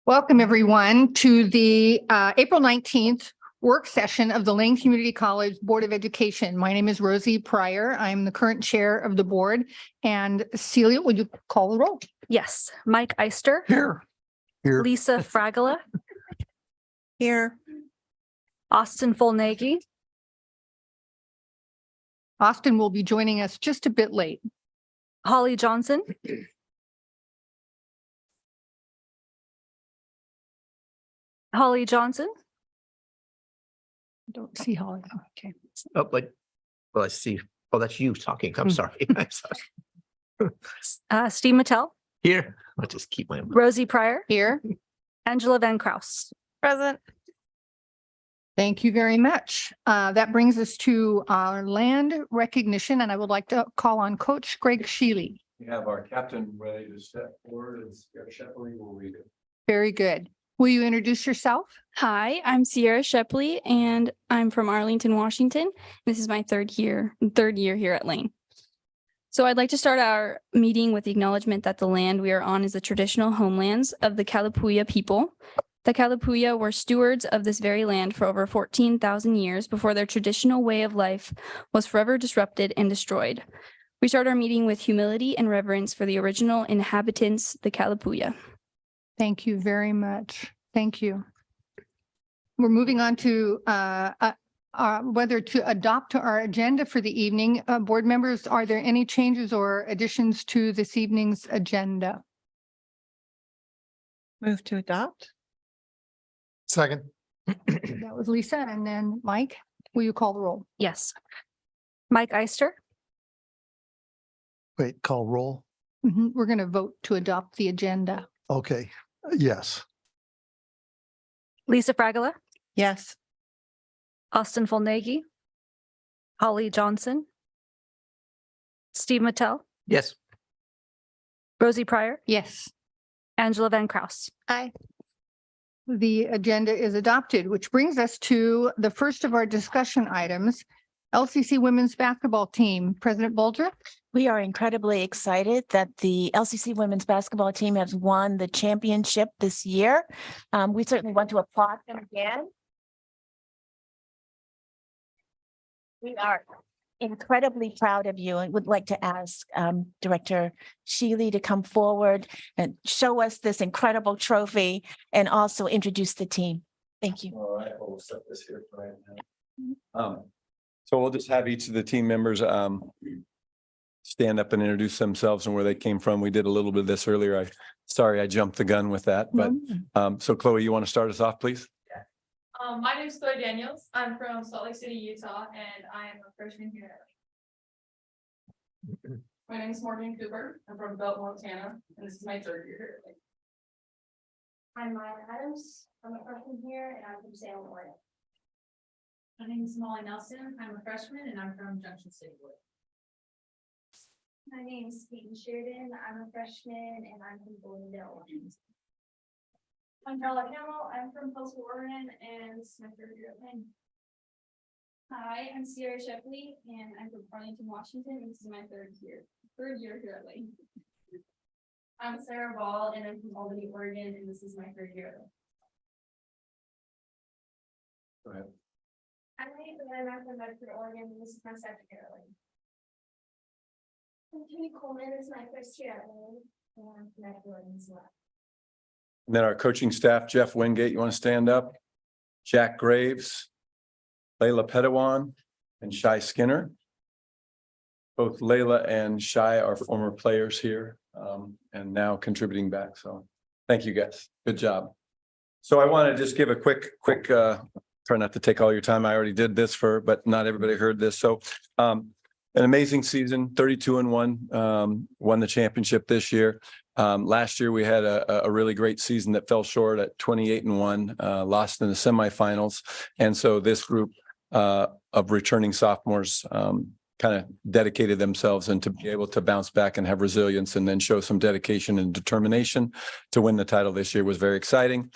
Welcome, everyone, to the April 19th work session of the Lane Community College Board of Education. My name is Rosie Pryor. I'm the current chair of the board. And Celia, would you call the roll? Yes. Mike Eister. Here. Lisa Fragola. Here. Austin Fulnagi. Austin will be joining us just a bit late. Holly Johnson. Holly Johnson. Don't see Holly. Okay. Oh, well, I see. Oh, that's you talking. I'm sorry. I'm sorry. Steve Mattel. Here. I'll just keep my. Rosie Pryor. Here. Angela Van Kraus. Present. Thank you very much. That brings us to our land recognition, and I would like to call on Coach Greg Sheely. We have our captain ready to step forward, and Sierra Shepley will read it. Very good. Will you introduce yourself? Hi, I'm Sierra Shepley, and I'm from Arlington, Washington. This is my third year here at Lane. So I'd like to start our meeting with the acknowledgement that the land we are on is the traditional homelands of the Kalapuya people. The Kalapuya were stewards of this very land for over 14,000 years before their traditional way of life was forever disrupted and destroyed. We start our meeting with humility and reverence for the original inhabitants, the Kalapuya. Thank you very much. Thank you. We're moving on to whether to adopt our agenda for the evening. Board members, are there any changes or additions to this evening's agenda? Move to adopt. Second. That was Lisa, and then Mike, will you call the roll? Yes. Mike Eister. Wait, call roll. We're going to vote to adopt the agenda. Okay, yes. Lisa Fragola. Yes. Austin Fulnagi. Holly Johnson. Steve Mattel. Yes. Rosie Pryor. Yes. Angela Van Kraus. Aye. The agenda is adopted, which brings us to the first of our discussion items, LCC women's basketball team. President Bulger. We are incredibly excited that the LCC women's basketball team has won the championship this year. We certainly want to applaud them again. We are incredibly proud of you and would like to ask Director Sheely to come forward and show us this incredible trophy and also introduce the team. Thank you. All right, we'll set this here right now. So we'll just have each of the team members stand up and introduce themselves and where they came from. We did a little bit of this earlier. Sorry, I jumped the gun with that, but so Chloe, you want to start us off, please? My name is Chloe Daniels. I'm from Salt Lake City, Utah, and I am a freshman here. My name is Morgan Cooper. I'm from Belt, Montana, and this is my third year here. I'm Maya Adams. I'm a freshman here, and I'm from Salem, Oregon. My name is Molly Nelson. I'm a freshman, and I'm from Junction City, Oregon. My name is Peyton Sheridan. I'm a freshman, and I'm from Bloomingdale, Washington. I'm Carla Hamill. I'm from Postal, Oregon, and this is my third year at Lane. Hi, I'm Sierra Shepley, and I'm from Arlington, Washington, and this is my third year here at Lane. I'm Sarah Ball, and I'm from Albany, Oregon, and this is my third year at Lane. Go ahead. I'm Nathan, and I'm from Medford, Oregon, and this is my second year at Lane. I'm Kenny Coleman. This is my first year at Lane, and I'm from Medford, Oregon as well. And then our coaching staff, Jeff Wingate, you want to stand up? Jack Graves, Layla Petawan, and Shai Skinner. Both Layla and Shai are former players here and now contributing back. So thank you guys. Good job. So I want to just give a quick, try not to take all your time. I already did this but not everybody heard this. So an amazing season, 32-1, won the championship this year. Last year we had a really great season that fell short at 28-1, lost in the semifinals. And so this group of returning sophomores kind of dedicated themselves, and to be able to bounce back and have resilience and then show some dedication and determination to win the title this year was very exciting.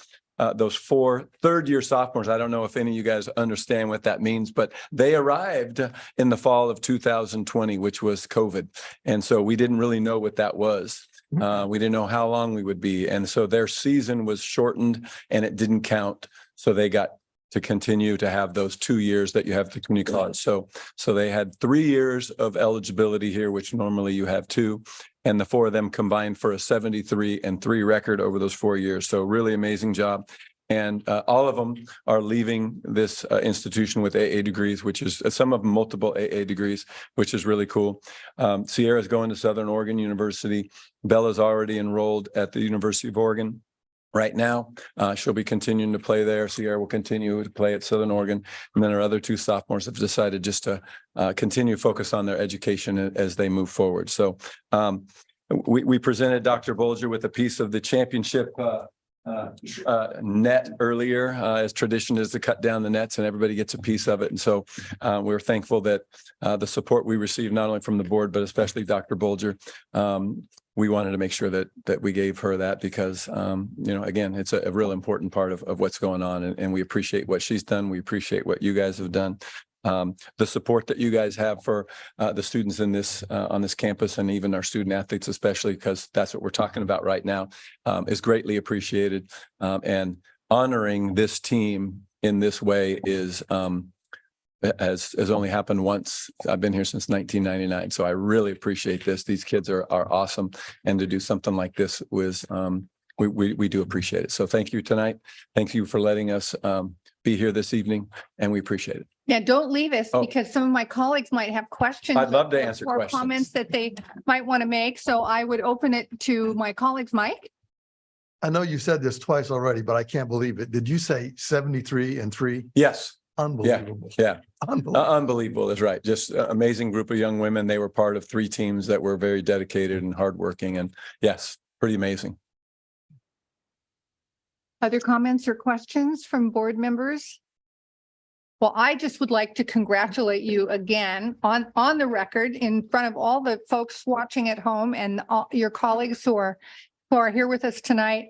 Those 4 third-year sophomores, I don't know if any of you guys understand what that means, but they arrived in the fall of 2020, which was COVID. And so we didn't really know what that was. We didn't know how long we would be. And so their season was shortened and it didn't count. So they got to continue to have those 2 years that you have the community college. So they had 3 years of eligibility here, which normally you have 2. And the 4 of them combined for a 73-3 record over those 4 years. So really amazing job. And all of them are leaving this institution with AA degrees, which is some of them multiple AA degrees, which is really cool. Sierra's going to Southern Oregon University. Bella's already enrolled at the University of Oregon. Right now, she'll be continuing to play there. Sierra will continue to play at Southern Oregon. And then our other 2 sophomores have decided just to continue to focus on their education as they move forward. So we presented Dr. Bolger with a piece of the championship net earlier, as tradition is to cut down the nets and everybody gets a piece of it. And so we're thankful that the support we received, not only from the board, but especially Dr. Bolger. We wanted to make sure that we gave her that because, again, it's a real important part of what's going on. And we appreciate what she's done. We appreciate what you guys have done. The support that you guys have for the students in this on this campus and even our student athletes, especially because that's what we're talking about right now, is greatly appreciated. And honoring this team in this way is has only happened once. I've been here since 1999, so I really appreciate this. These kids are awesome, and to do something like this was we do appreciate it. So thank you tonight. Thank you for letting us be here this evening, and we appreciate it. Yeah, don't leave us Oh. because some of my colleagues might have questions. I'd love to answer or questions. comments that they might want to make. So I would open it to my colleagues. Mike? I know you said this twice already, but I can't believe it. Did you say 73-3? Yes. Unbelievable. Yeah. Unbelievable. Unbelievable is right. Just an amazing group of young women. They were part of 3 teams that were very dedicated and hardworking. And yes, pretty amazing. Other comments or questions from board members? Well, I just would like to congratulate you again on the record in front of all the folks watching at home and all your colleagues who are here with us tonight.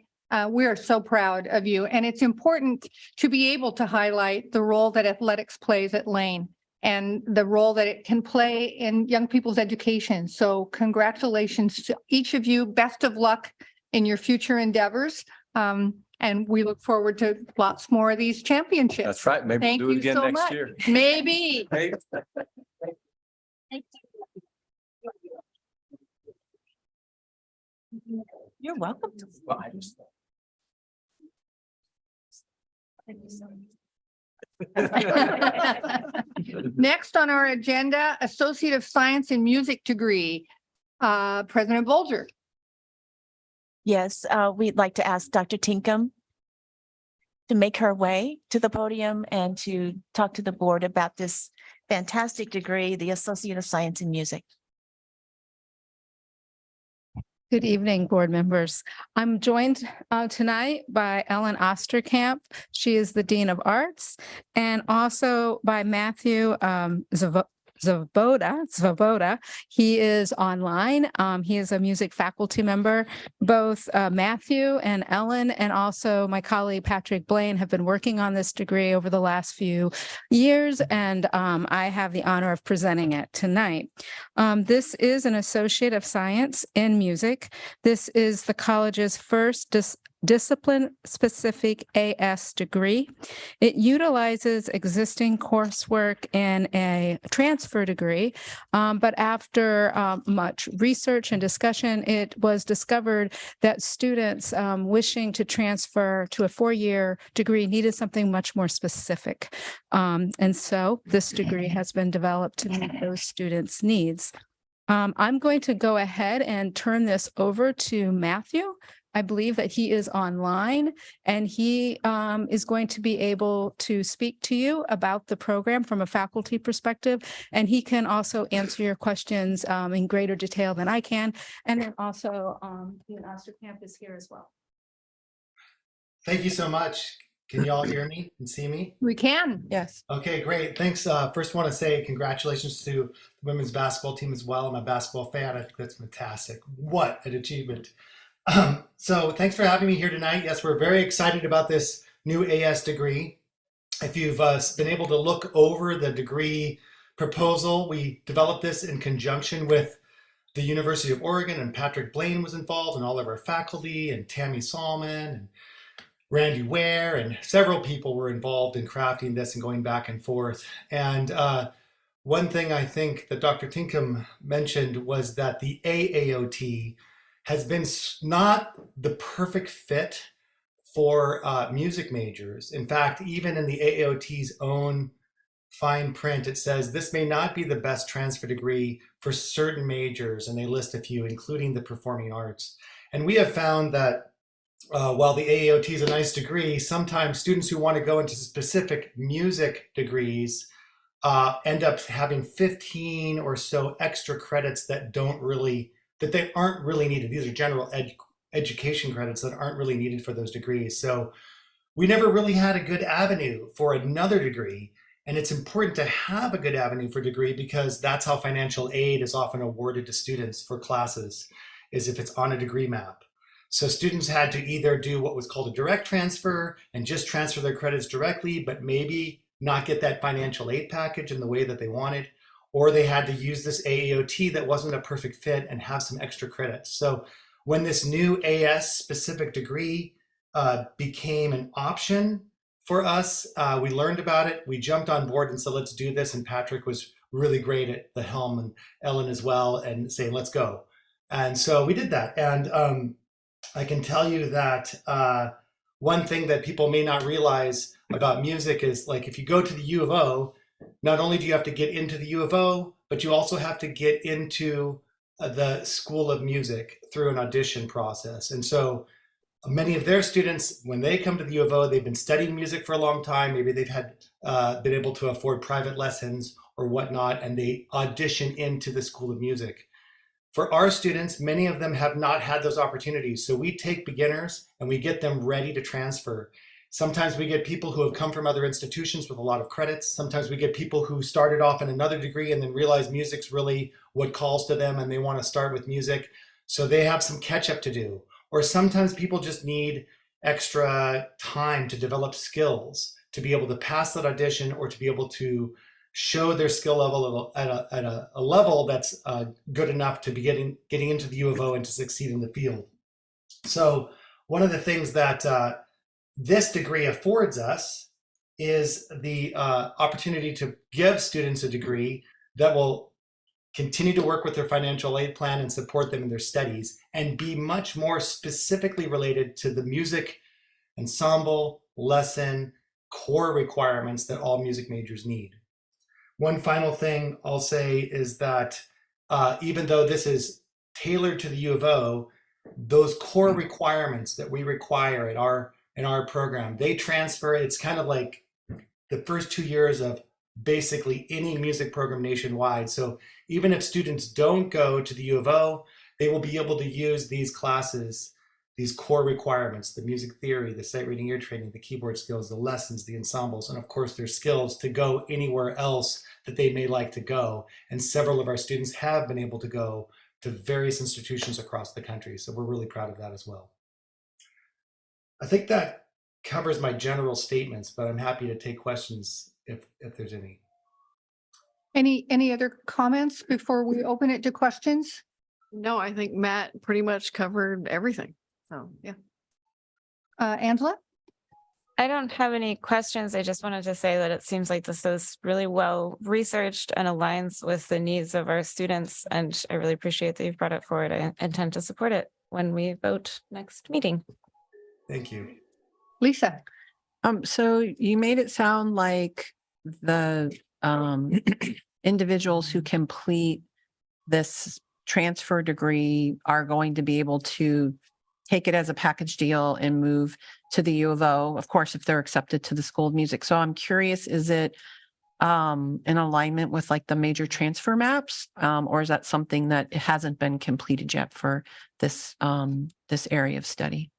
We are so proud of you. And it's important to be able to highlight the role that athletics plays at Lane and the role that it can play in young people's education. So congratulations to each of you. Best of luck in your future endeavors. And we look forward to lots more of these championships. That's right. Maybe Thank we'll do you it again so next much. year. Maybe. Hey. You're welcome. Well, I just- Thank you so much. Next on our agenda, Associate of Science in Music degree, President Bolger. Yes, we'd like to ask Dr. Tinkham to make her way to the podium and to talk to the board about this fantastic degree, the Associate of Science in Music. Good evening, board members. I'm joined tonight by Ellen Osterkamp. She is the Dean of Arts, and also by Matthew Zavoda. He is online. He is a music faculty member. Both Matthew and Ellen and also my colleague Patrick Blaine have been working on this degree over the last few years, and I have the honor of presenting it tonight. This is an Associate of Science in Music. This is the college's first discipline-specific AS degree. It utilizes existing coursework in a transfer degree, but after much research and discussion, it was discovered that students wishing to transfer to a 4-year degree needed something much more specific. And so this degree has been developed to meet those students' needs. I'm going to go ahead and turn this over to Matthew. I believe that he is online and he is going to be able to speak to you about the program from a faculty perspective. And he can also answer your questions in greater detail than I can. And then also Dean Osterkamp is here as well. Thank you so much. Can you all hear me and see me? We can. Yes. Okay, great. Thanks. First want to say congratulations to the women's basketball team as well. I'm a basketball fan. I think that's fantastic. What an achievement. So thanks for having me here tonight. Yes, we're very excited about this new AS degree. If you've been able to look over the degree proposal, we developed this in conjunction with the University of Oregon, and Patrick Blaine was involved, and all of our faculty, and Tammy Salmon, and Randy Ware, and several people were involved in crafting this and going back and forth. And one thing I think that Dr. Tinkham mentioned was that the AAOT has been not the perfect fit for music majors. In fact, even in the AAOT's own fine print, it says this may not be the best transfer degree for certain majors, and they list a few, including the performing arts. And we have found that while the AAOT is a nice degree, sometimes students who want to go into specific music degrees end up having 15 or so extra credits that they aren't really needed. These are general education credits that aren't really needed for those degrees. So we never really had a good avenue for another degree. And it's important to have a good avenue for degree because that's how financial aid is often awarded to students for classes, is if it's on a degree map. So students had to either do what was called a direct transfer and just transfer their credits directly, but maybe not get that financial aid package in the way that they wanted, or they had to use this AAOT that wasn't a perfect fit and have some extra credits. So when this new AS specific degree became an option for us, we learned about it, we jumped on board and said, let's do this. And Patrick was really great at the helm, and Ellen as well, and saying, let's go. And so we did that. And I can tell you that one thing that people may not realize about music is, like, if you go to the U of O, not only do you have to get into the U of O, but you also have to get into the School of Music through an audition process. And so many of their students, when they come to the U of O, they've been studying music for a long time. Maybe they've had been able to afford private lessons or whatnot, and they audition into the School of Music. For our students, many of them have not had those opportunities. So we take beginners and we get them ready to transfer. Sometimes we get people who have come from other institutions with a lot of credits. Sometimes we get people who started off in another degree and then realize music's really what calls to them and they want to start with music. So they have some catch up to do. Or sometimes people just need extra time to develop skills to be able to pass that audition or to be able to show their skill level at a level that's good enough to be getting into the U of O and to succeed in the field. So one of the things that this degree affords us is the opportunity to give students a degree that will continue to work with their financial aid plan and support them in their studies and be much more specifically related to the music ensemble, lesson, core requirements that all music majors need. One final thing I'll say is that even though this is tailored to the U of O, those core requirements that we require in our program, they transfer. It's kind of like the first 2 years of basically any music program nationwide. So even if students don't go to the U of O, they will be able to use these classes, these core requirements, the music theory, the sight reading ear training, the keyboard skills, the lessons, the ensembles, and of course their skills to go anywhere else that they may like to go. And several of our students have been able to go to various institutions across the country. So we're really proud of that as well. I think that covers my general statements, but I'm happy to take questions if there's any. Any other comments before we open it to questions? No, I think Matt pretty much covered everything. So, yeah. Angela? I don't have any questions. I just wanted to say that it seems like this is really well researched and aligns with the needs of our students. And I really appreciate that you've brought it forward. I intend to support it when we vote next meeting. Thank you. Lisa? So you made it sound like the individuals who complete this transfer degree are going to be able to take it as a package deal and move to the U of O, of course, if they're accepted to the School of Music. So I'm curious, is it in alignment with like the major transfer maps, or is that something that hasn't been completed yet for this this area of study?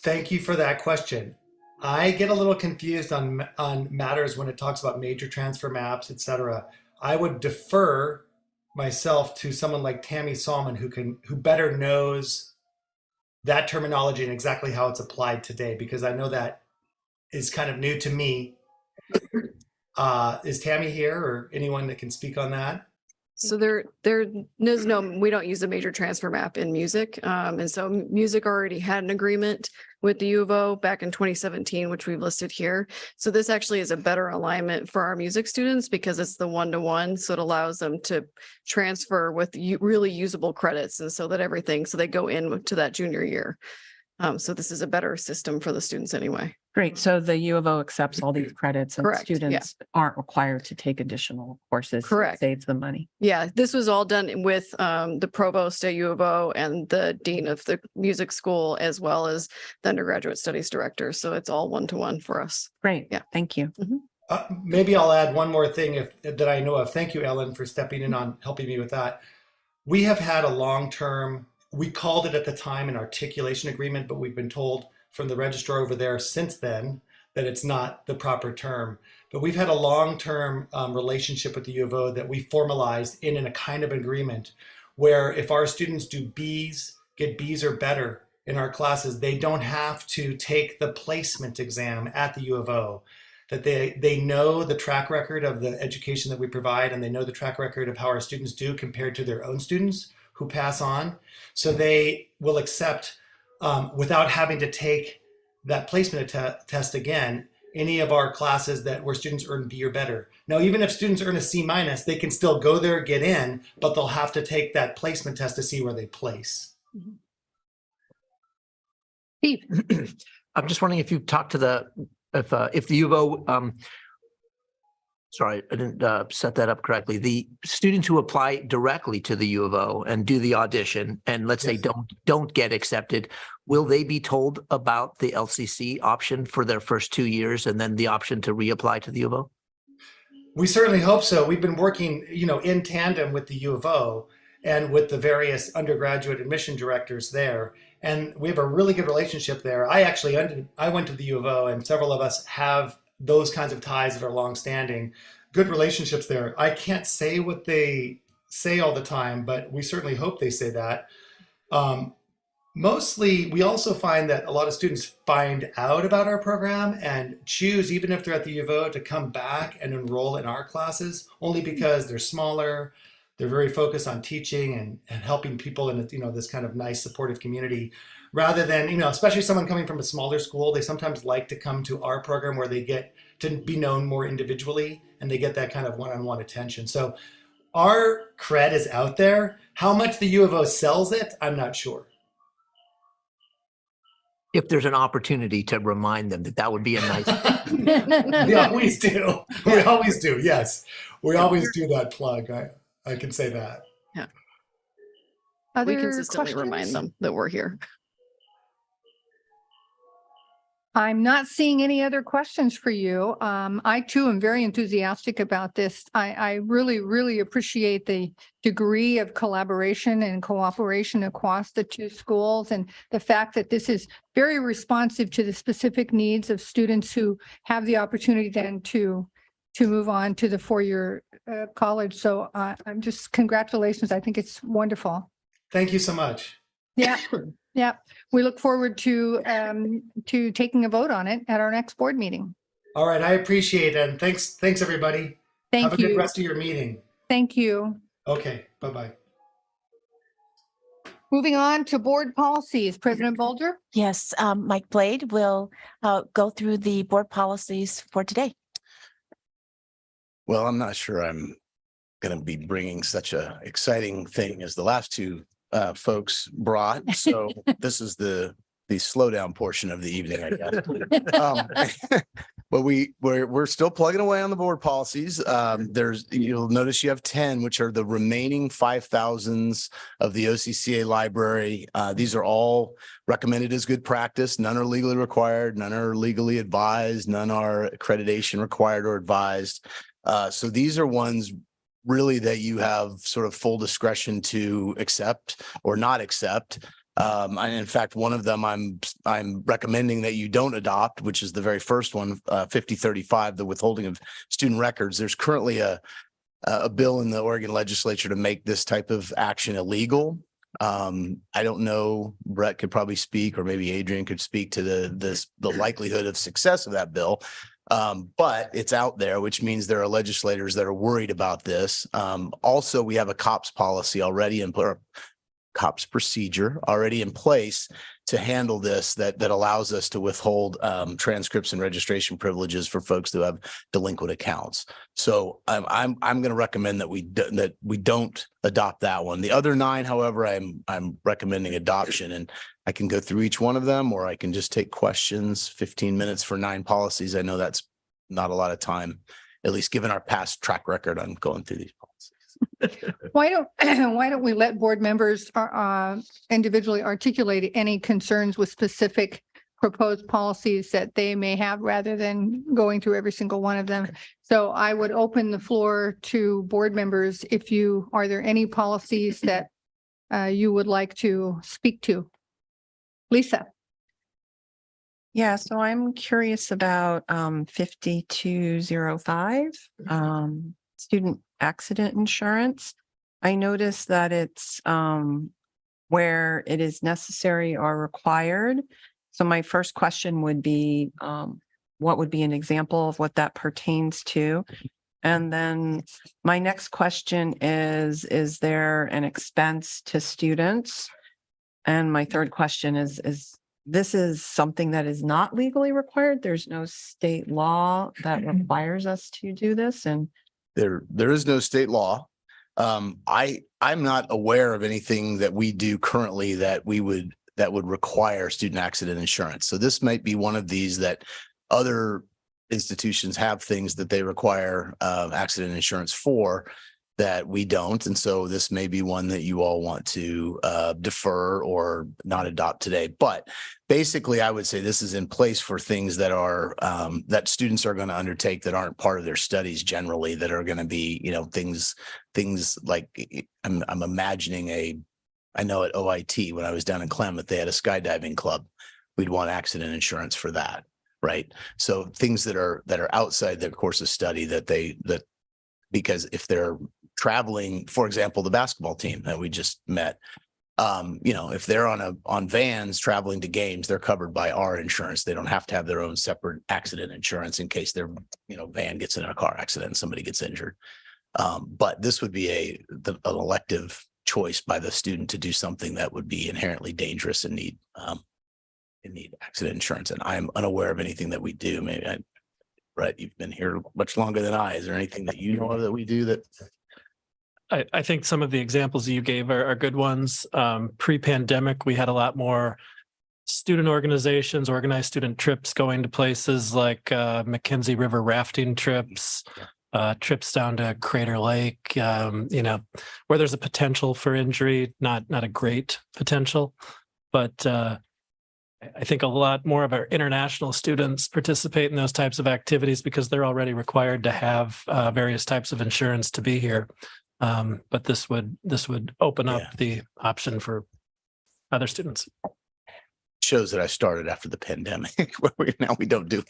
Thank you for that question. I get a little confused on matters when it talks about major transfer maps, et cetera. I would defer myself to someone like Tammy Salmon, who better knows that terminology and exactly how it's applied today, because I know that is kind of new to me. Is Tammy here or anyone that can speak on that? So there's no, we don't use a major transfer map in music. And so music already had an agreement with the U of O back in 2017, which we've listed here. So this actually is a better alignment for our music students because it's the one-to-one. So it allows them to transfer with really usable credits. And so that everything, so they go into that junior year. So this is a better system for the students anyway. Great. So the U of O accepts all these credits and Correct, yeah. students aren't required to take additional courses. Correct. Saves them money. Yeah, this was all done with the provost at U of O and the dean of the music school, as well as the undergraduate studies director. So it's all one-to-one for us. Great. Yeah. Thank you. Maybe I'll add one more thing that I know of. Thank you, Ellen, for stepping in on helping me with that. We have had a long-term, we called it at the time an articulation agreement, but we've been told from the registrar over there since then that it's not the proper term. But we've had a long-term relationship with the U of O that we formalized in a kind of agreement where if our students do Bs, get Bs or better in our classes, they don't have to take the placement exam at the U of O. That they know the track record of the education that we provide, and they know the track record of how our students do compared to their own students who pass on. So they will accept, without having to take that placement test again, any of our classes where students earn B or better. Now, even if students earn a C-, they can still go there, get in, but they'll have to take that placement test to see where they place. Steve, I'm just wondering if you've talked to if the U of O, sorry, I didn't set that up correctly. The students who apply directly to the U of O and do the audition, and let's say don't get accepted, will they be told about the LCC option for their first 2 years and then the option to reapply to the U of O? We certainly hope so. We've been working, in tandem with the U of O and with the various undergraduate admission directors there. And we have a really good relationship there. I went to the U of O, and several of us have those kinds of ties that are longstanding, good relationships there. I can't say what they say all the time, but we certainly hope they say that. Mostly, we also find that a lot of students find out about our program and choose, even if they're at the U of O, to come back and enroll in our classes, only because they're smaller, they're very focused on teaching and helping people in this kind of nice supportive community. Rather than, especially someone coming from a smaller school, they sometimes like to come to our program where they get to be known more individually and they get that kind of one-on-one attention. So our cred is out there. How much the U of O sells it, I'm not sure. If there's an opportunity to remind them that would be a nice thing. We always do. We always do. Yes. We always do that plug. I can say that. Yeah. other We consistently questions? remind them that we're here. I'm not seeing any other questions for you. I too am very enthusiastic about this. I really, really appreciate the degree of collaboration and cooperation across the two schools, and the fact that this is very responsive to the specific needs of students who have the opportunity then to move on to the four-year college. So I'm just, congratulations. I think it's wonderful. Thank you so much. Yeah. Yeah, we look forward to taking a vote on it at our next board meeting. All right, I appreciate it. And thanks everybody. Thank Have a good you. rest of your meeting. Thank you. Okay, bye-bye. Moving on to board policies, President Bolger. Yes, Mike Blade will go through the board policies for today. Well, I'm not sure I'm going to be bringing such a exciting thing as the last two folks brought. So this is the slowdown portion of the evening, I guess. But we're still plugging away on the board policies. You'll notice you have 10, which are the remaining 5,000s of the OCCA library. These are all recommended as good practice. None are legally required. None are legally advised. None are accreditation required or advised. So these are ones really that you have sort of full discretion to accept or not accept. And in fact, one of them I'm recommending that you don't adopt, which is the very first one, 5035, the withholding of student records. There's currently a bill in the Oregon legislature to make this type of action illegal. I don't know, Brett could probably speak, or maybe Adrian could speak to the likelihood of success of that bill. But it's out there, which means there are legislators that are worried about this. Also, we have a COPS policy already or COPS procedure already in place to handle this that allows us to withhold transcripts and registration privileges for folks who have delinquent accounts. So I'm going to recommend that we don't adopt that one. The other 9, however, I'm recommending adoption, and I can go through each one of them, or I can just take questions. 15 minutes for 9 policies. I know that's not a lot of time, at least given our past track record on going through these policies. Why don't we let board members individually articulate any concerns with specific proposed policies that they may have rather than going through every single one of them? So I would open the floor to board members. Are there any policies that you would like to speak to? Lisa. Yeah, so I'm curious about 5205, student accident insurance. I noticed that it's where it is necessary or required. So my first question would be, what would be an example of what that pertains to? And then my next question is there an expense to students? And my third question is this is something that is not legally required. There's no state law that requires us to do this. And there is no state law. I'm not aware of anything that we do currently that would require student accident insurance. So this might be one of these that other institutions have things that they require accident insurance for that we don't. And so this may be one that you all want to defer or not adopt today. But basically, I would say this is in place for things that are that students are going to undertake that aren't part of their studies generally, that are going to be, things like I'm imagining I know at OIT when I was down in Klamath, they had a skydiving club. We'd want accident insurance for that. Right. So things that are outside their course of study because if they're traveling, for example, the basketball team that we just met, if they're on vans traveling to games, they're covered by our insurance. They don't have to have their own separate accident insurance in case their van gets in a car accident and somebody gets injured. But this would be an elective choice by the student to do something that would be inherently dangerous and need accident insurance. And I'm unaware of anything that we do. Maybe Brett, you've been here much longer than I. Is there anything that you know of that we do that? I think some of the examples you gave are good ones. Pre-pandemic, we had a lot more student organizations, organized student trips going to places like Mackenzie River rafting trips, trips down to Crater Lake, where there's a potential for injury, not a great potential, but I think a lot more of our international students participate in those types of activities because they're already required to have various types of insurance to be here. But this would open up the option for other students. Shows that I started after the pandemic, where now we don't do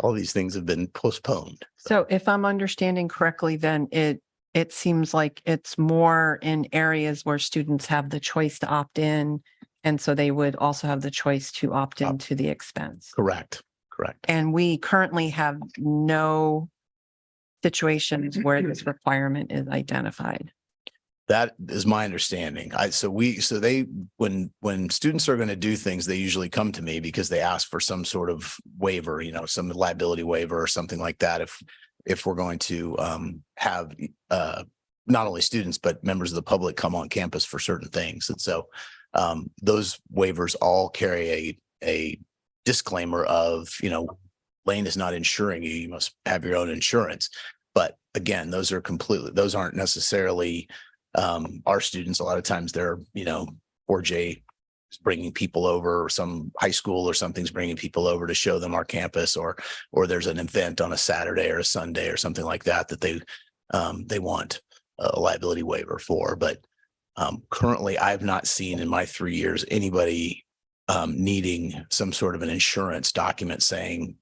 all these things have been postponed. so if I'm understanding correctly, then it seems like it's more in areas where students have the choice to opt in. And so they would also have the choice to opt into the expense. Correct. And we currently have no situations where this requirement is identified. That is my understanding. When students are going to do things, they usually come to me because they ask for some sort of waiver, some liability waiver or something like that. If we're going to have not only students, but members of the public come on campus for certain things. And so those waivers all carry a disclaimer of, Lane is not insuring you. You must have your own insurance. But again, those aren't necessarily our students. A lot of times they're, 4J is bringing people over, or some high school or something's bringing people over to show them our campus, or there's an event on a Saturday or a Sunday or something like that they want a liability waiver for. But currently, I've not seen in my 3 years anybody needing some sort of an insurance document saying,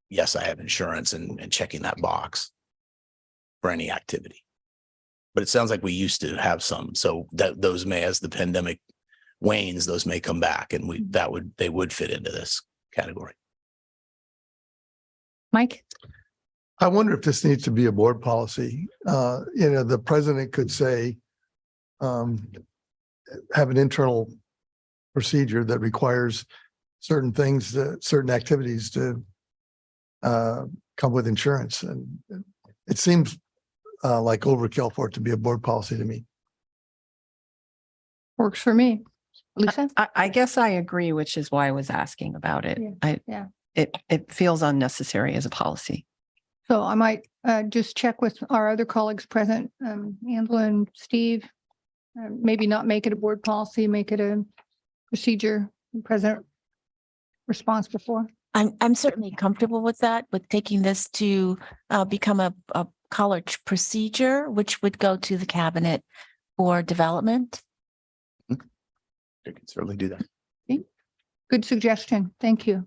yes, I have insurance and checking that box for any activity. But it sounds like we used to have some. So that those may, as the pandemic wanes, those may come back, and they would fit into this category. Mike? I wonder if this needs to be a board policy. The president could say, have an internal procedure that requires certain things, certain activities to come with insurance. And it seems like overkill for it to be a board policy to me. Works for me. Lisa? I guess I agree, which is why I was asking about it. Yeah. It feels unnecessary as a policy. So I might just check with our other colleagues present, Angela and Steve. Maybe not make it a board policy, make it a procedure, present response before. I'm certainly comfortable with that, with taking this to become a college procedure, which would go to the cabinet for development. You can certainly do that. Good suggestion. Thank you.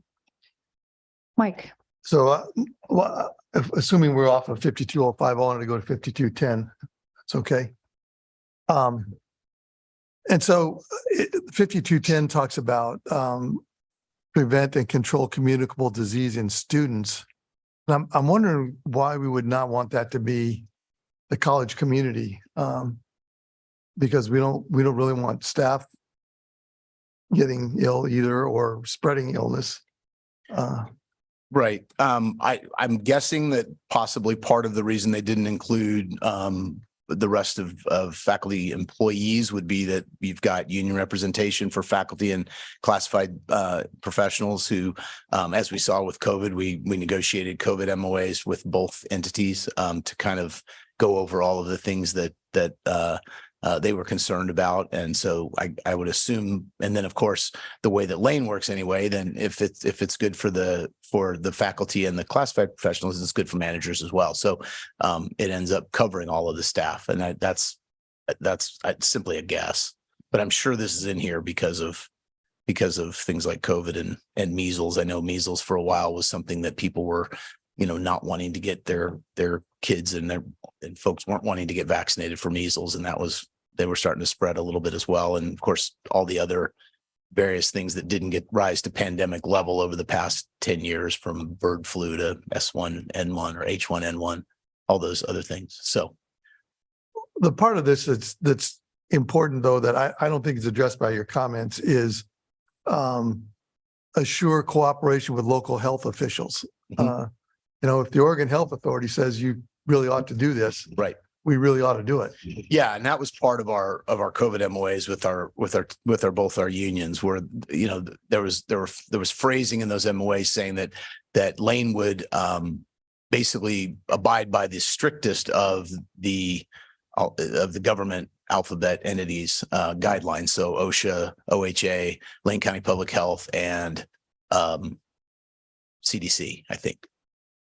Mike? So assuming we're off of 5205, I wanted to go to 5210. That's okay. And so 5210 talks about prevent and control communicable disease in students. And I'm wondering why we would not want that to be the college community, because we don't really want staff getting ill either or spreading illness. Right. I'm guessing that possibly part of the reason they didn't include the rest of faculty employees would be that you've got union representation for faculty and classified professionals who, as we saw with COVID, we negotiated COVID MOAs with both entities to kind of go over all of the things that they were concerned about. And so I would assume, and then of course, the way that Lane works anyway, then if it's good for the faculty and the classified professionals, it's good for managers as well. So it ends up covering all of the staff. And that's simply a guess, but I'm sure this is in here because of things like COVID and measles. I know measles for a while was something that people were, not wanting to get their kids and folks weren't wanting to get vaccinated for measles. And they were starting to spread a little bit as well. And of course, all the other various things that didn't rise to pandemic level over the past 10 years, from bird flu to S1N1 or H1N1, all those other things. So The part of this that's important, though, that I don't think is addressed by your comments is assure cooperation with local health officials. If the Oregon Health Authority says you really ought to do this, right, we really ought to do it. Yeah, and that was part of our COVID MOAs with both our unions, where there was phrasing in those MOAs saying that Lane would basically abide by the strictest of the government alphabet entities guidelines. So OSHA, OHA, Lane County Public Health, and CDC, I think.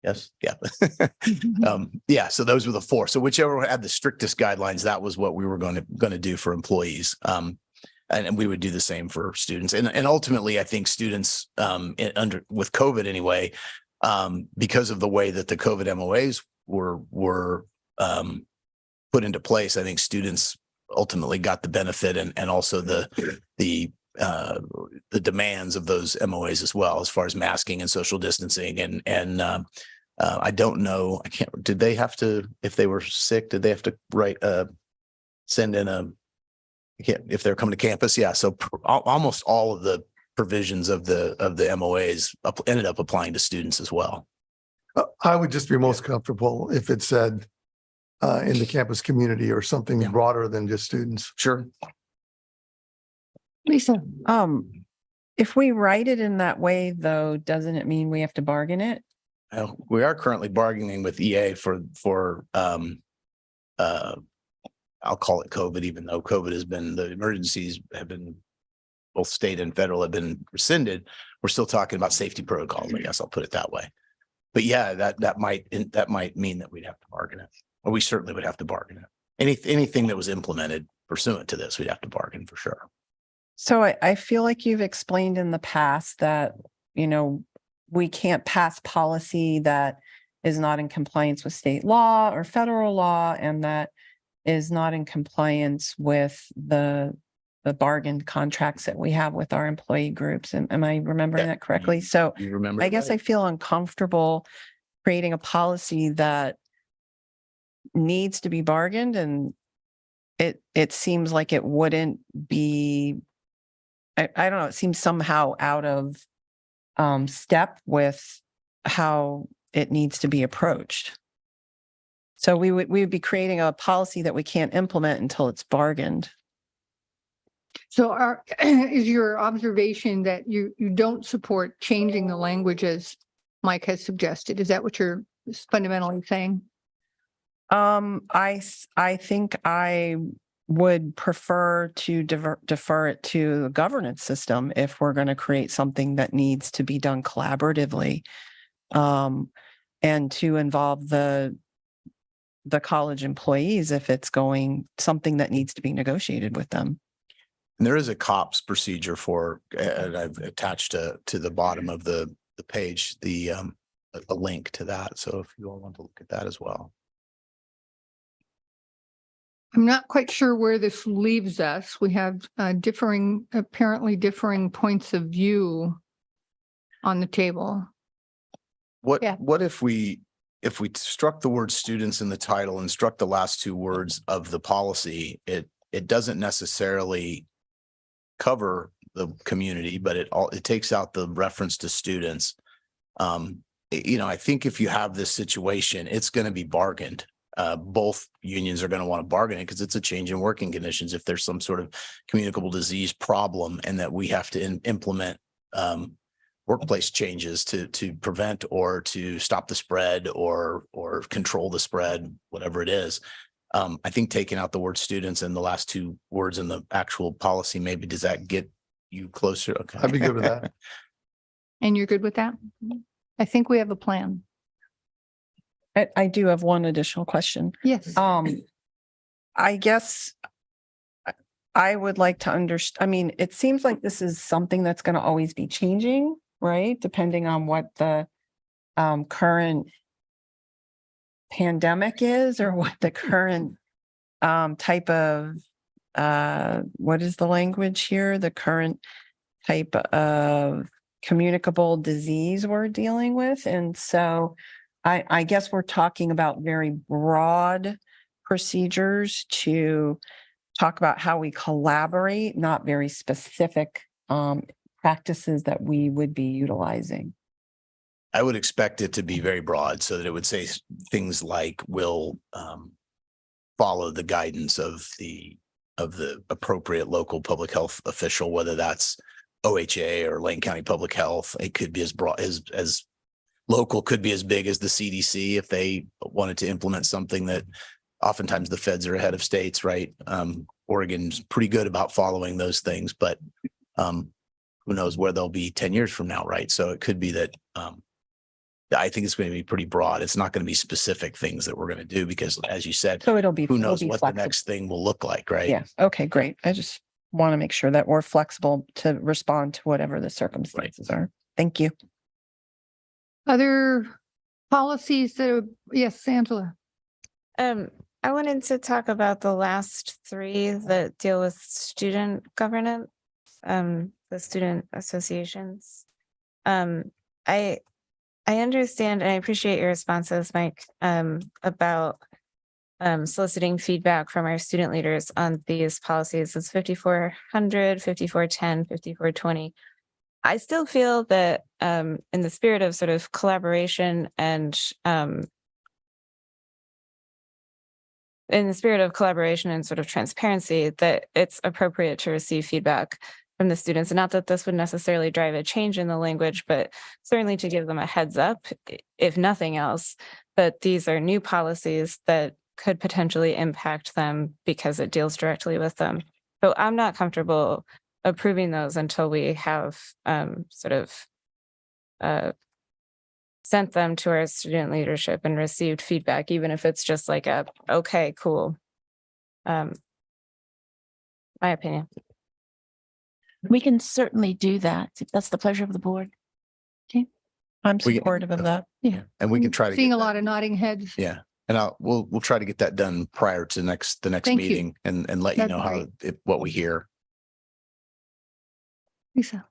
Yes. Yeah. So those were the four. So whichever had the strictest guidelines, that was what we were going to do for employees. And we would do the same for students. And ultimately, I think students with COVID anyway, because of the way that the COVID MOAs were put into place, I think students ultimately got the benefit and also the demands of those MOAs as well, as far as masking and social distancing. And I don't know, did they have to, if they were sick, did they have to send in if they're coming to campus? Yeah. So almost all of the provisions of the MOAs ended up applying to students as well. I would just be most comfortable if it said in the campus community or something broader than just students. Sure. Lisa? If we write it in that way, though, doesn't it mean we have to bargain it? We are currently bargaining with EA for I'll call it COVID, even though COVID has been, the emergencies have been, both state and federal have been rescinded. We're still talking about safety protocols. I guess I'll put it that way. But yeah, that might mean that we'd have to bargain it, or we certainly would have to bargain it. Anything that was implemented pursuant to this, we'd have to bargain for sure. So I feel like you've explained in the past that, we can't pass policy that is not in compliance with state law or federal law, and that is not in compliance with the bargained contracts that we have with our employee groups. Am I remembering that correctly? So You remember? I guess I feel uncomfortable creating a policy that needs to be bargained, and it seems like it wouldn't be, I don't know, it seems somehow out of step with how it needs to be approached. So we would be creating a policy that we can't implement until it's bargained. So is your observation that you don't support changing the language as Mike has suggested? Is that what you're fundamentally saying? I think I would prefer to defer it to the governance system if we're going to create something that needs to be done collaboratively, and to involve the college employees if it's something that needs to be negotiated with them. And there is a COPS procedure for, and I've attached to the bottom of the page, a link to that. So if you all want to look at that as well. I'm not quite sure where this leaves us. We have apparently differing points of view on the table. Yeah. What if we struck the word students in the title and struck the last two words of the policy? It doesn't necessarily cover the community, but it takes out the reference to students. I think if you have this situation, it's going to be bargained. Both unions are going to want to bargain it because it's a change in working conditions. If there's some sort of communicable disease problem and that we have to implement workplace changes to prevent or to stop the spread or control the spread, whatever it is. I think taking out the word students and the last two words in the actual policy, maybe does that get you closer? Okay. I'd be good with that. And you're good with that? I think we have a plan. I do have one additional question. Yes. I guess I would like to understand, I mean, it seems like this is something that's going to always be changing, right? Depending on what the current pandemic is or what the current type of, what is the language here? The current type of communicable disease we're dealing with. And so I guess we're talking about very broad procedures to talk about how we collaborate, not very specific practices that we would be utilizing. I would expect it to be very broad so that it would say things like will follow the guidance of the appropriate local public health official, whether that's OHA or Lane County Public Health. It could be as broad as local, could be as big as the CDC if they wanted to implement something that oftentimes the feds are ahead of states, right? Oregon's pretty good about following those things, but who knows where they'll be 10 years from now, right? So it could be that I think it's going to be pretty broad. It's not going to be specific things that we're going to do because, as you said, So who knows what the next thing will look like, right? Yeah. Okay, great. I just want to make sure that we're flexible to respond to whatever the circumstances are. Thank you. Other policies that are, yes, Angela. I wanted to talk about the last three that deal with student governance, the student associations. I understand and I appreciate your responses, Mike, about soliciting feedback from our student leaders on these policies. It's 5400, 5410, 5420. I still feel that in the spirit of sort of collaboration and sort of transparency, that it's appropriate to receive feedback from the students. And not that this would necessarily drive a change in the language, but certainly to give them a heads up, if nothing else, that these are new policies that could potentially impact them because it deals directly with them. So I'm not comfortable approving those until we have sort of sent them to our student leadership and received feedback, even if it's just like okay, cool. My opinion. We can certainly do that if that's the pleasure of the board. I'm supportive of that. Yeah. And we can try to Seeing get a that- lot of nodding heads. Yeah. And we'll try to get that done prior to the next Thank you. meeting and let you That'd know be how, great. what we hear. Lisa.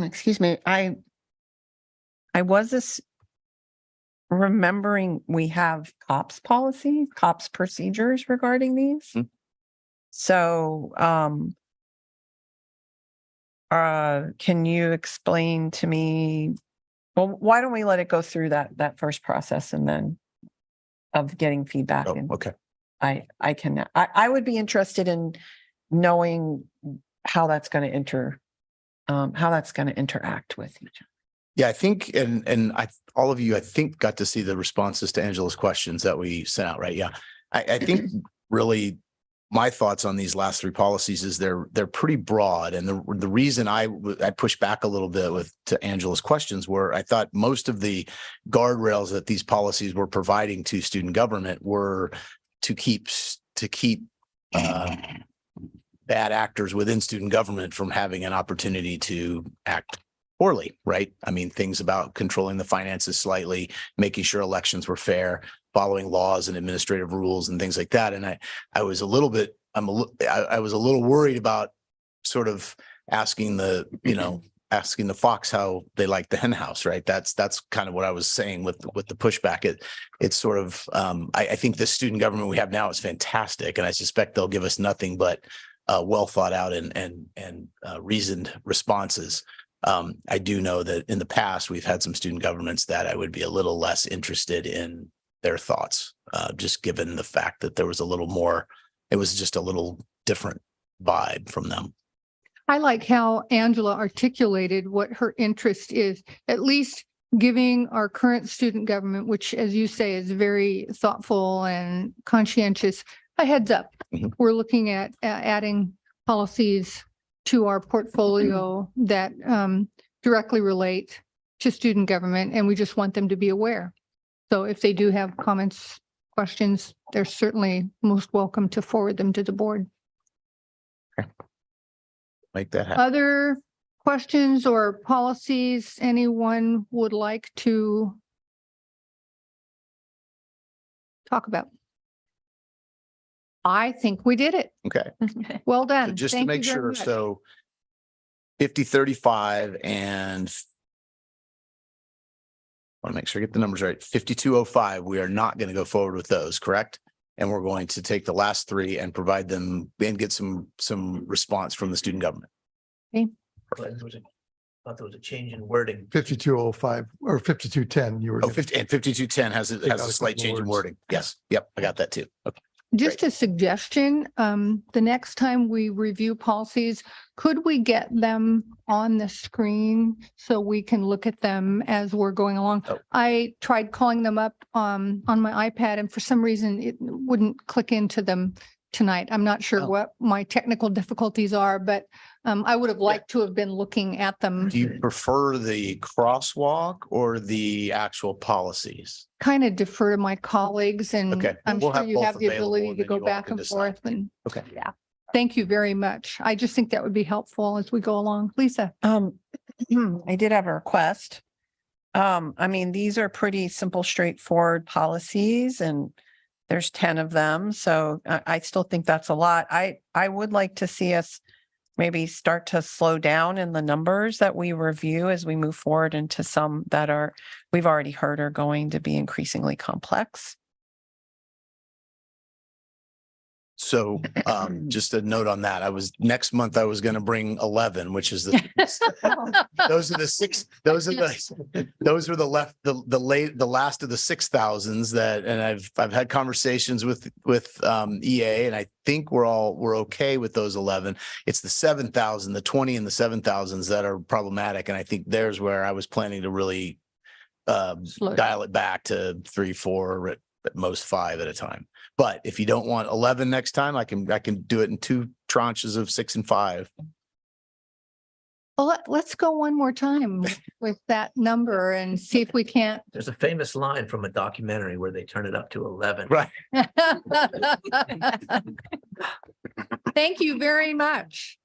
Excuse me. I was remembering we have COPS policy, COPS procedures regarding these. Hmm. So, can you explain to me, well, why don't we let it go through that first process and then of getting feedback? Oh, And okay. I would be interested in knowing how that's going to interact with each other. Yeah, I think, and all of you, I think, got to see the responses to Angela's questions that we sent out, right? Yeah. I think really my thoughts on these last three policies is they're pretty broad. And the reason I pushed back a little bit to Angela's questions were I thought most of the guardrails that these policies were providing to student government were to keep bad actors within student government from having an opportunity to act poorly, right? I mean, things about controlling the finances slightly, making sure elections were fair, following laws and administrative rules and things like that. And I was a little worried about sort of asking the fox how they like the hen house, right? That's kind of what I was saying with the pushback. It's sort of I think the student government we have now is fantastic, and I suspect they'll give us nothing but well thought out and reasoned responses. I do know that in the past, we've had some student governments that I would be a little less interested in their thoughts, just given the fact that there was a little more, it was just a little different vibe from them. I like how Angela articulated what her interest is, at least giving our current student government, which, as you say, is very thoughtful and conscientious, a heads up. Mhm. We're looking at adding policies to our portfolio that directly relate to student government, and we just want them to be aware. So if they do have comments, questions, they're certainly most welcome to forward them to the board. Make that happen. Other questions or policies anyone would like to talk about? I think we did it. Okay. Well So done. just to Thank you make very sure, much. so 5035 and I want to make sure I get the numbers right. 5205, we are not going to go forward with those, correct? And we're going to take the last three and provide them and get some response from the student government. Okay. Thought there was a change in wording. 5205 or 5210, you were. Oh, 50 and 5210 has Take a out a slight couple change in words. wording. Yes. Yep. I got that too. Okay. Just a suggestion, the next time we review policies, could we get them on the screen so we can look at them as we're going along? Oh. I tried calling them up on my iPad and for some reason it wouldn't click into them tonight. I'm not sure Oh. what my technical difficulties are, but I would have liked to have been looking at them. Do you prefer the crosswalk or the actual policies? Kind of defer to my colleagues and Okay, I'm we'll sure have you both have the available ability and to then go you all back can and decide. forth and Okay. yeah. Thank you very much. I just think that would be helpful as we go along. Lisa. I did have a request. I mean, these are pretty simple, straightforward policies and there's 10 of them. So I still think that's a lot. I would like to see us maybe start to slow down in the numbers that we review as we move forward into some that we've already heard are going to be increasingly complex. So just a note on that. Next month I was going to bring 11, which is the those are the last of the 6,000s that, and I've had conversations with EA and I think we're okay with those 11. It's the 7,000, the 20 and the 7,000s that are problematic. And I think there's where I was planning to really dial it back to 3, 4, at most 5 at a time. But if you don't want 11 next time, I can do it in 2 tranches of 6 and 5. Well, let's go one more time with that number and see if we can't. There's a famous line from a documentary where they turn it up to 11. Right. Thank you very much.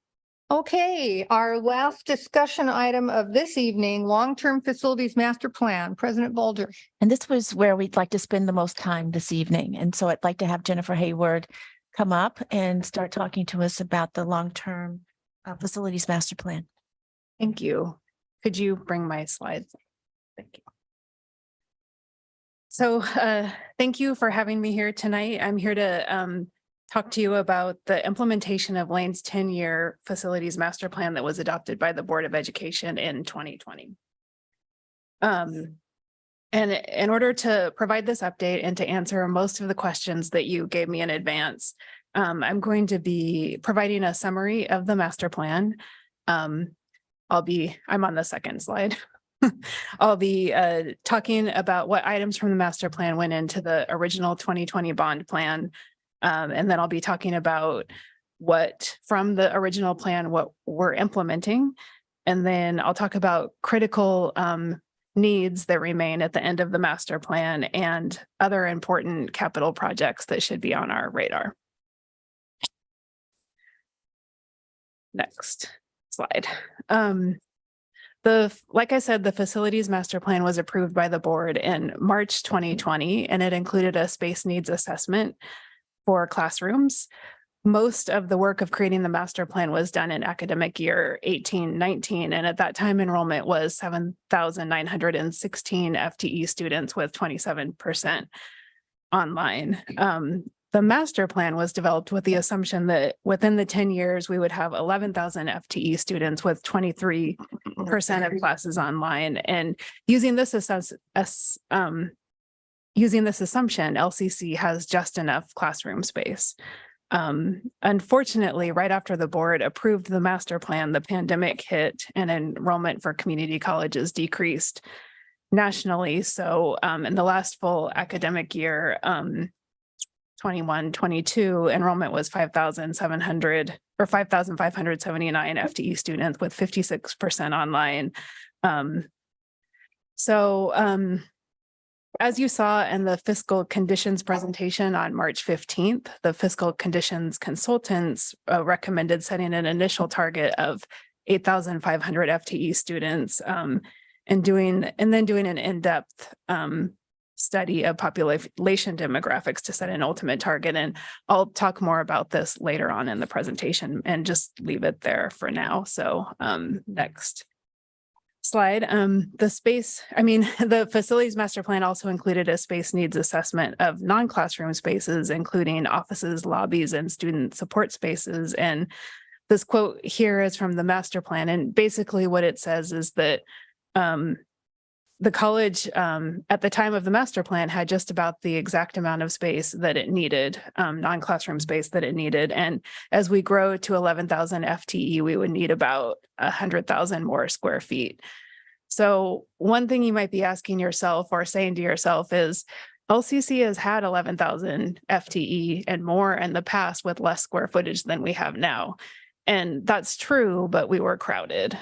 Okay, our last discussion item of this evening, long-term facilities master plan, President Bolger. And this was where we'd like to spend the most time this evening. And so I'd like to have Jennifer Hayward come up and start talking to us about the long-term facilities master plan. Thank you. Could you bring my slides? Thank you. So thank you for having me here tonight. I'm here to talk to you about the implementation of Lane's 10-year facilities master plan that was adopted by the Board of Education in 2020. And in order to provide this update and to answer most of the questions that you gave me in advance, I'm going to be providing a summary of the master plan. I'm on the second slide. I'll be talking about what items from the master plan went into the original 2020 bond plan. And then I'll be talking about what from the original plan, what we're implementing. And then I'll talk about critical needs that remain at the end of the master plan and other important capital projects that should be on our radar. Next slide. Like I said, the facilities master plan was approved by the board in March 2020, and it included a space needs assessment for classrooms. Most of the work of creating the master plan was done in academic year 18-19, and at that time enrollment was 7,916 FTE students with 27% online. The master plan was developed with the assumption that within the 10 years, we would have 11,000 FTE students with 23% of classes online. And using this assumption, LCC has just enough classroom space. Unfortunately, right after the board approved the master plan, the pandemic hit and enrollment for community colleges decreased nationally. So in the last full academic year, 21-22, enrollment was 5,579 FTE students with 56% online. As you saw in the fiscal conditions presentation on March 15th, the fiscal conditions consultants recommended setting an initial target of 8,500 FTE students and then doing an in-depth study of population demographics to set an ultimate target. And I'll talk more about this later on in the presentation and just leave it there for now. So next slide. The facilities master plan also included a space needs assessment of non-classroom spaces, including offices, lobbies, and student support spaces. And this quote here is from the master plan. And basically what it says is that the college at the time of the master plan had just about the exact amount of space that it needed, non-classroom space that it needed. And as we grow to 11,000 FTE, we would need about 100,000 more square feet. So one thing you might be asking yourself or saying to yourself is, LCC has had 11,000 FTE and more in the past with less square footage than we have now. And that's true, but we were crowded.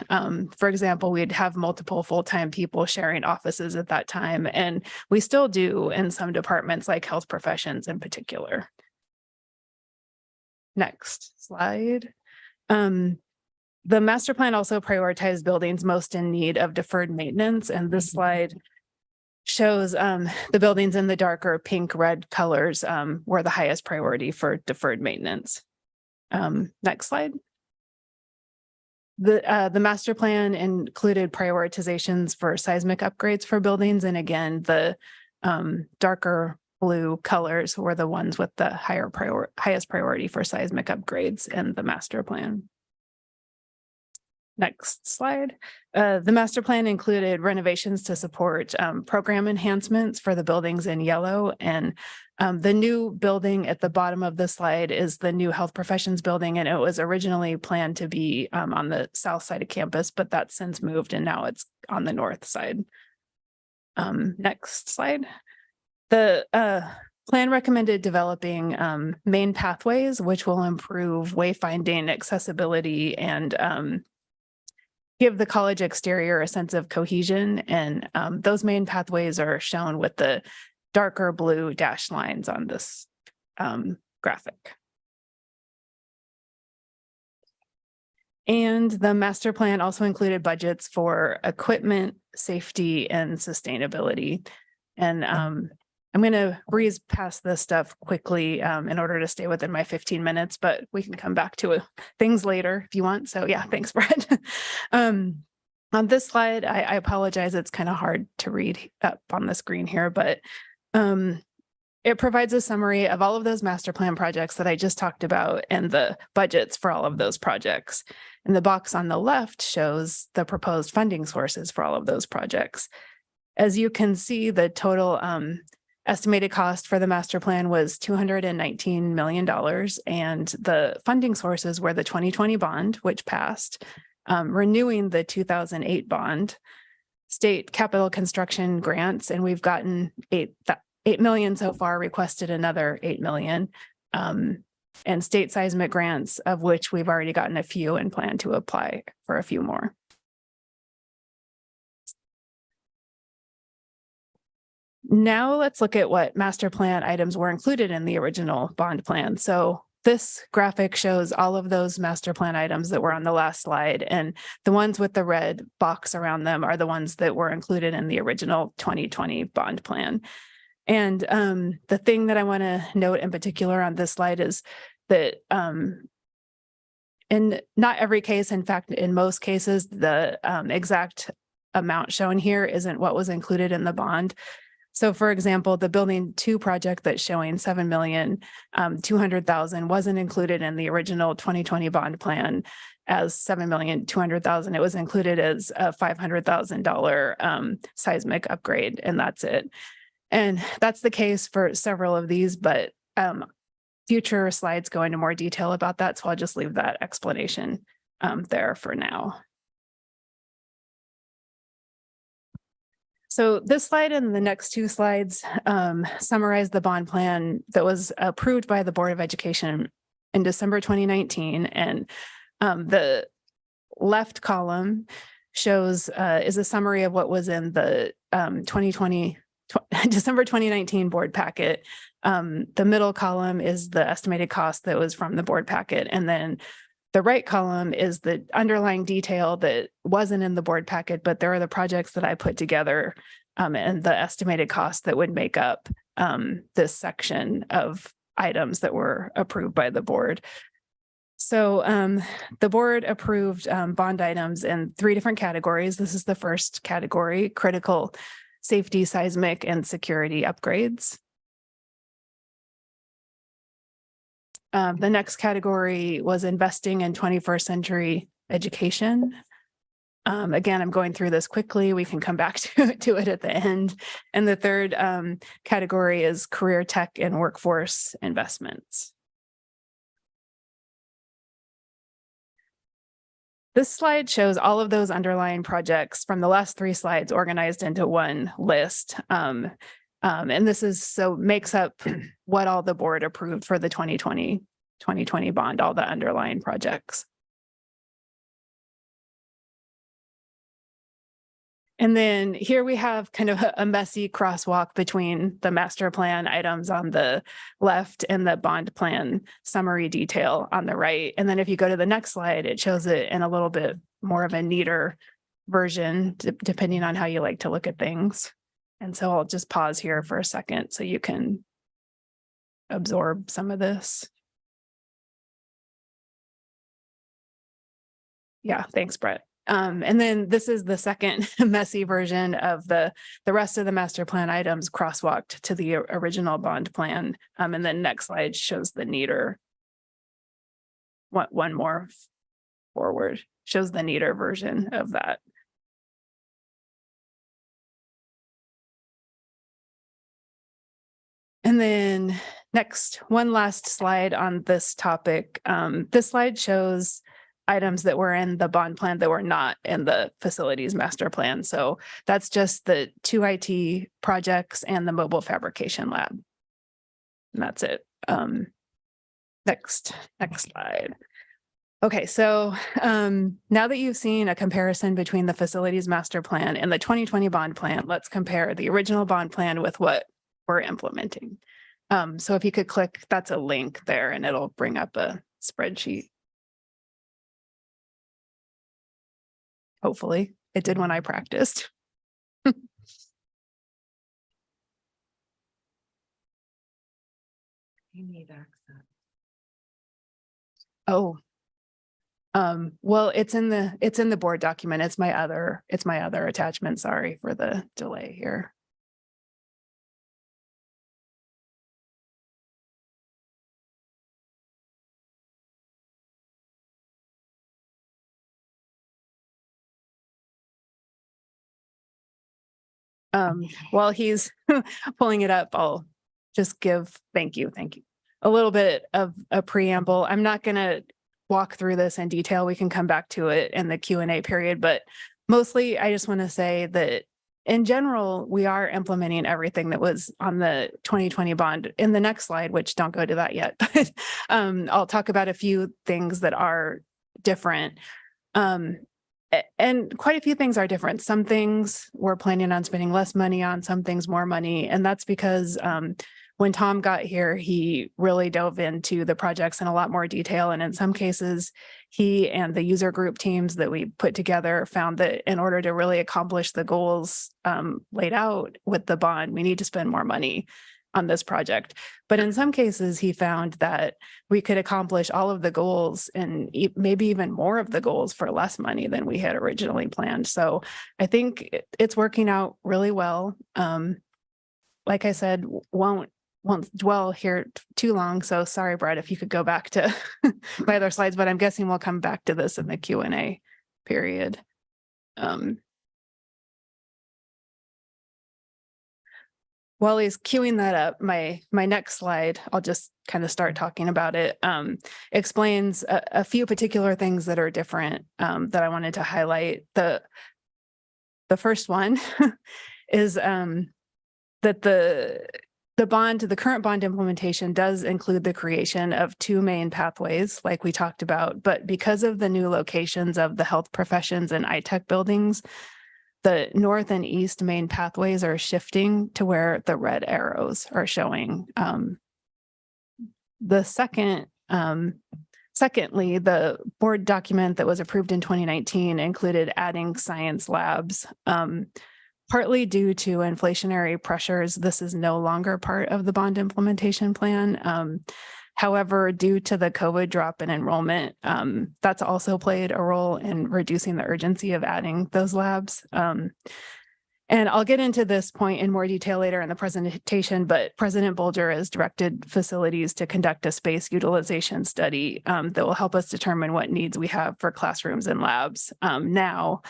For example, we'd have multiple full-time people sharing offices at that time, and we still do in some departments like health professions in particular. Next slide. The master plan also prioritized buildings most in need of deferred maintenance, and this slide shows the buildings in the darker pink, red colors were the highest priority for deferred maintenance. Next slide. The master plan included prioritizations for seismic upgrades for buildings. And again, the darker blue colors were the ones with the highest priority for seismic upgrades in the master plan. Next slide. The master plan included renovations to support program enhancements for the buildings in yellow, and the new building at the bottom of the slide is the new health professions building, and it was originally planned to be on the south side of campus, but that's since moved and now it's on the north side. Next slide. The plan recommended developing main pathways, which will improve wayfinding, accessibility, and give the college exterior a sense of cohesion. And those main pathways are shown with the darker blue dashed lines on this graphic. And the master plan also included budgets for equipment, safety, and sustainability. And I'm going to breeze past this stuff quickly in order to stay within my 15 minutes, but we can come back to things later if you want. So yeah, thanks, Brett. On this slide, I apologize. It's kind of hard to read up on the screen here, but It provides a summary of all of those master plan projects that I just talked about and the budgets for all of those projects. And the box on the left shows the proposed funding sources for all of those projects. As you can see, the total estimated cost for the master plan was $219 million. And the funding sources were the 2020 bond, which passed, renewing the 2008 bond, state capital construction grants, and we've gotten 8 million so far, requested another 8 million, and state seismic grants, of which we've already gotten a few and plan to apply for a few more. Now let's look at what master plan items were included in the original bond plan. So this graphic shows all of those master plan items that were on the last slide, and the ones with the red box around them are the ones that were included in the original 2020 bond plan. And the thing that I want to note in particular on this slide is that in not every case, in fact, in most cases, the exact amount shown here isn't what was included in the bond. So for example, the building 2 project that's showing $7,200,000 wasn't included in the original 2020 bond plan as $7,200,000. It was included as a $500,000 seismic upgrade, and that's it. And that's the case for several of these, but future slides go into more detail about that. So I'll just leave that explanation there for now. So this slide and the next 2 slides summarize the bond plan that was approved by the Board of Education in December 2019. And the left column shows is a summary of what was in the December 2019 board packet. The middle column is the estimated cost that was from the board packet. And then the right column is the underlying detail that wasn't in the board packet, but there are the projects that I put together and the estimated cost that would make up this section of items that were approved by the board. So the board approved bond items in 3 different categories. This is the first category: critical safety, seismic, and security upgrades. The next category was investing in 21st century education. Again, I'm going through this quickly. We can come back to it at the end. And the third category is career tech and workforce investments. This slide shows all of those underlying projects from the last 3 slides organized into one list. And this is makes up what all the board approved for the 2020 bond, all the underlying projects. And then here we have kind of a messy crosswalk between the master plan items on the left and the bond plan summary detail on the right. And then if you go to the next slide, it shows it in a little bit more of a neater version, depending on how you like to look at things. And so I'll just pause here for a second so you can absorb some of this. Yeah, thanks, Brett. And then this is the second messy version of the rest of the master plan items crosswalked to the original bond plan. And then next slide shows the neater, one more forward, shows the neater version of that. And then next, one last slide on this topic. This slide shows items that were in the bond plan that were not in the facilities master plan. So that's just the 2 IT projects and the mobile fabrication lab. And that's it. Next slide. Okay, so now that you've seen a comparison between the facilities master plan and the 2020 bond plan, let's compare the original bond plan with what we're implementing. So if you could click, that's a link there, and it'll bring up a spreadsheet. Hopefully, it did when I practiced. You need access. Oh, well, it's in the board document. It's my other attachment. Sorry for the delay here. While he's pulling it up, I'll just thank you. A little bit of a preamble. I'm not going to walk through this in detail. We can come back to it in the Q&A period, but mostly I just want to say that in general, we are implementing everything that was on the 2020 bond. In the next slide, which don't go to that yet, but I'll talk about a few things that are different. And quite a few things are different. Some things we're planning on spending less money on, some things more money. And that's because when Tom got here, he really dove into the projects in a lot more detail. And in some cases, he and the user group teams that we put together found that in order to really accomplish the goals laid out with the bond, we need to spend more money on this project. But in some cases, he found that we could accomplish all of the goals and maybe even more of the goals for less money than we had originally planned. So I think it's working out really well. Like I said, won't dwell here too long. So sorry, Brett, if you could go back to my other slides, but I'm guessing we'll come back to this in the Q&A period. While he's queuing that up, my next slide, I'll just kind of start talking about it, explains a few particular things that are different that I wanted to highlight. The first one is that the current bond implementation does include the creation of 2 main pathways, like we talked about, but because of the new locations of the health professions and ITech buildings, the north and east main pathways are shifting to where the red arrows are showing. Secondly, the board document that was approved in 2019 included adding science labs. Partly due to inflationary pressures, this is no longer part of the bond implementation plan. However, due to the COVID drop in enrollment, that's also played a role in reducing the urgency of adding those labs. And I'll get into this point in more detail later in the presentation, but President Bolger has directed facilities to conduct a space utilization study that will help us determine what needs we have for classrooms and labs now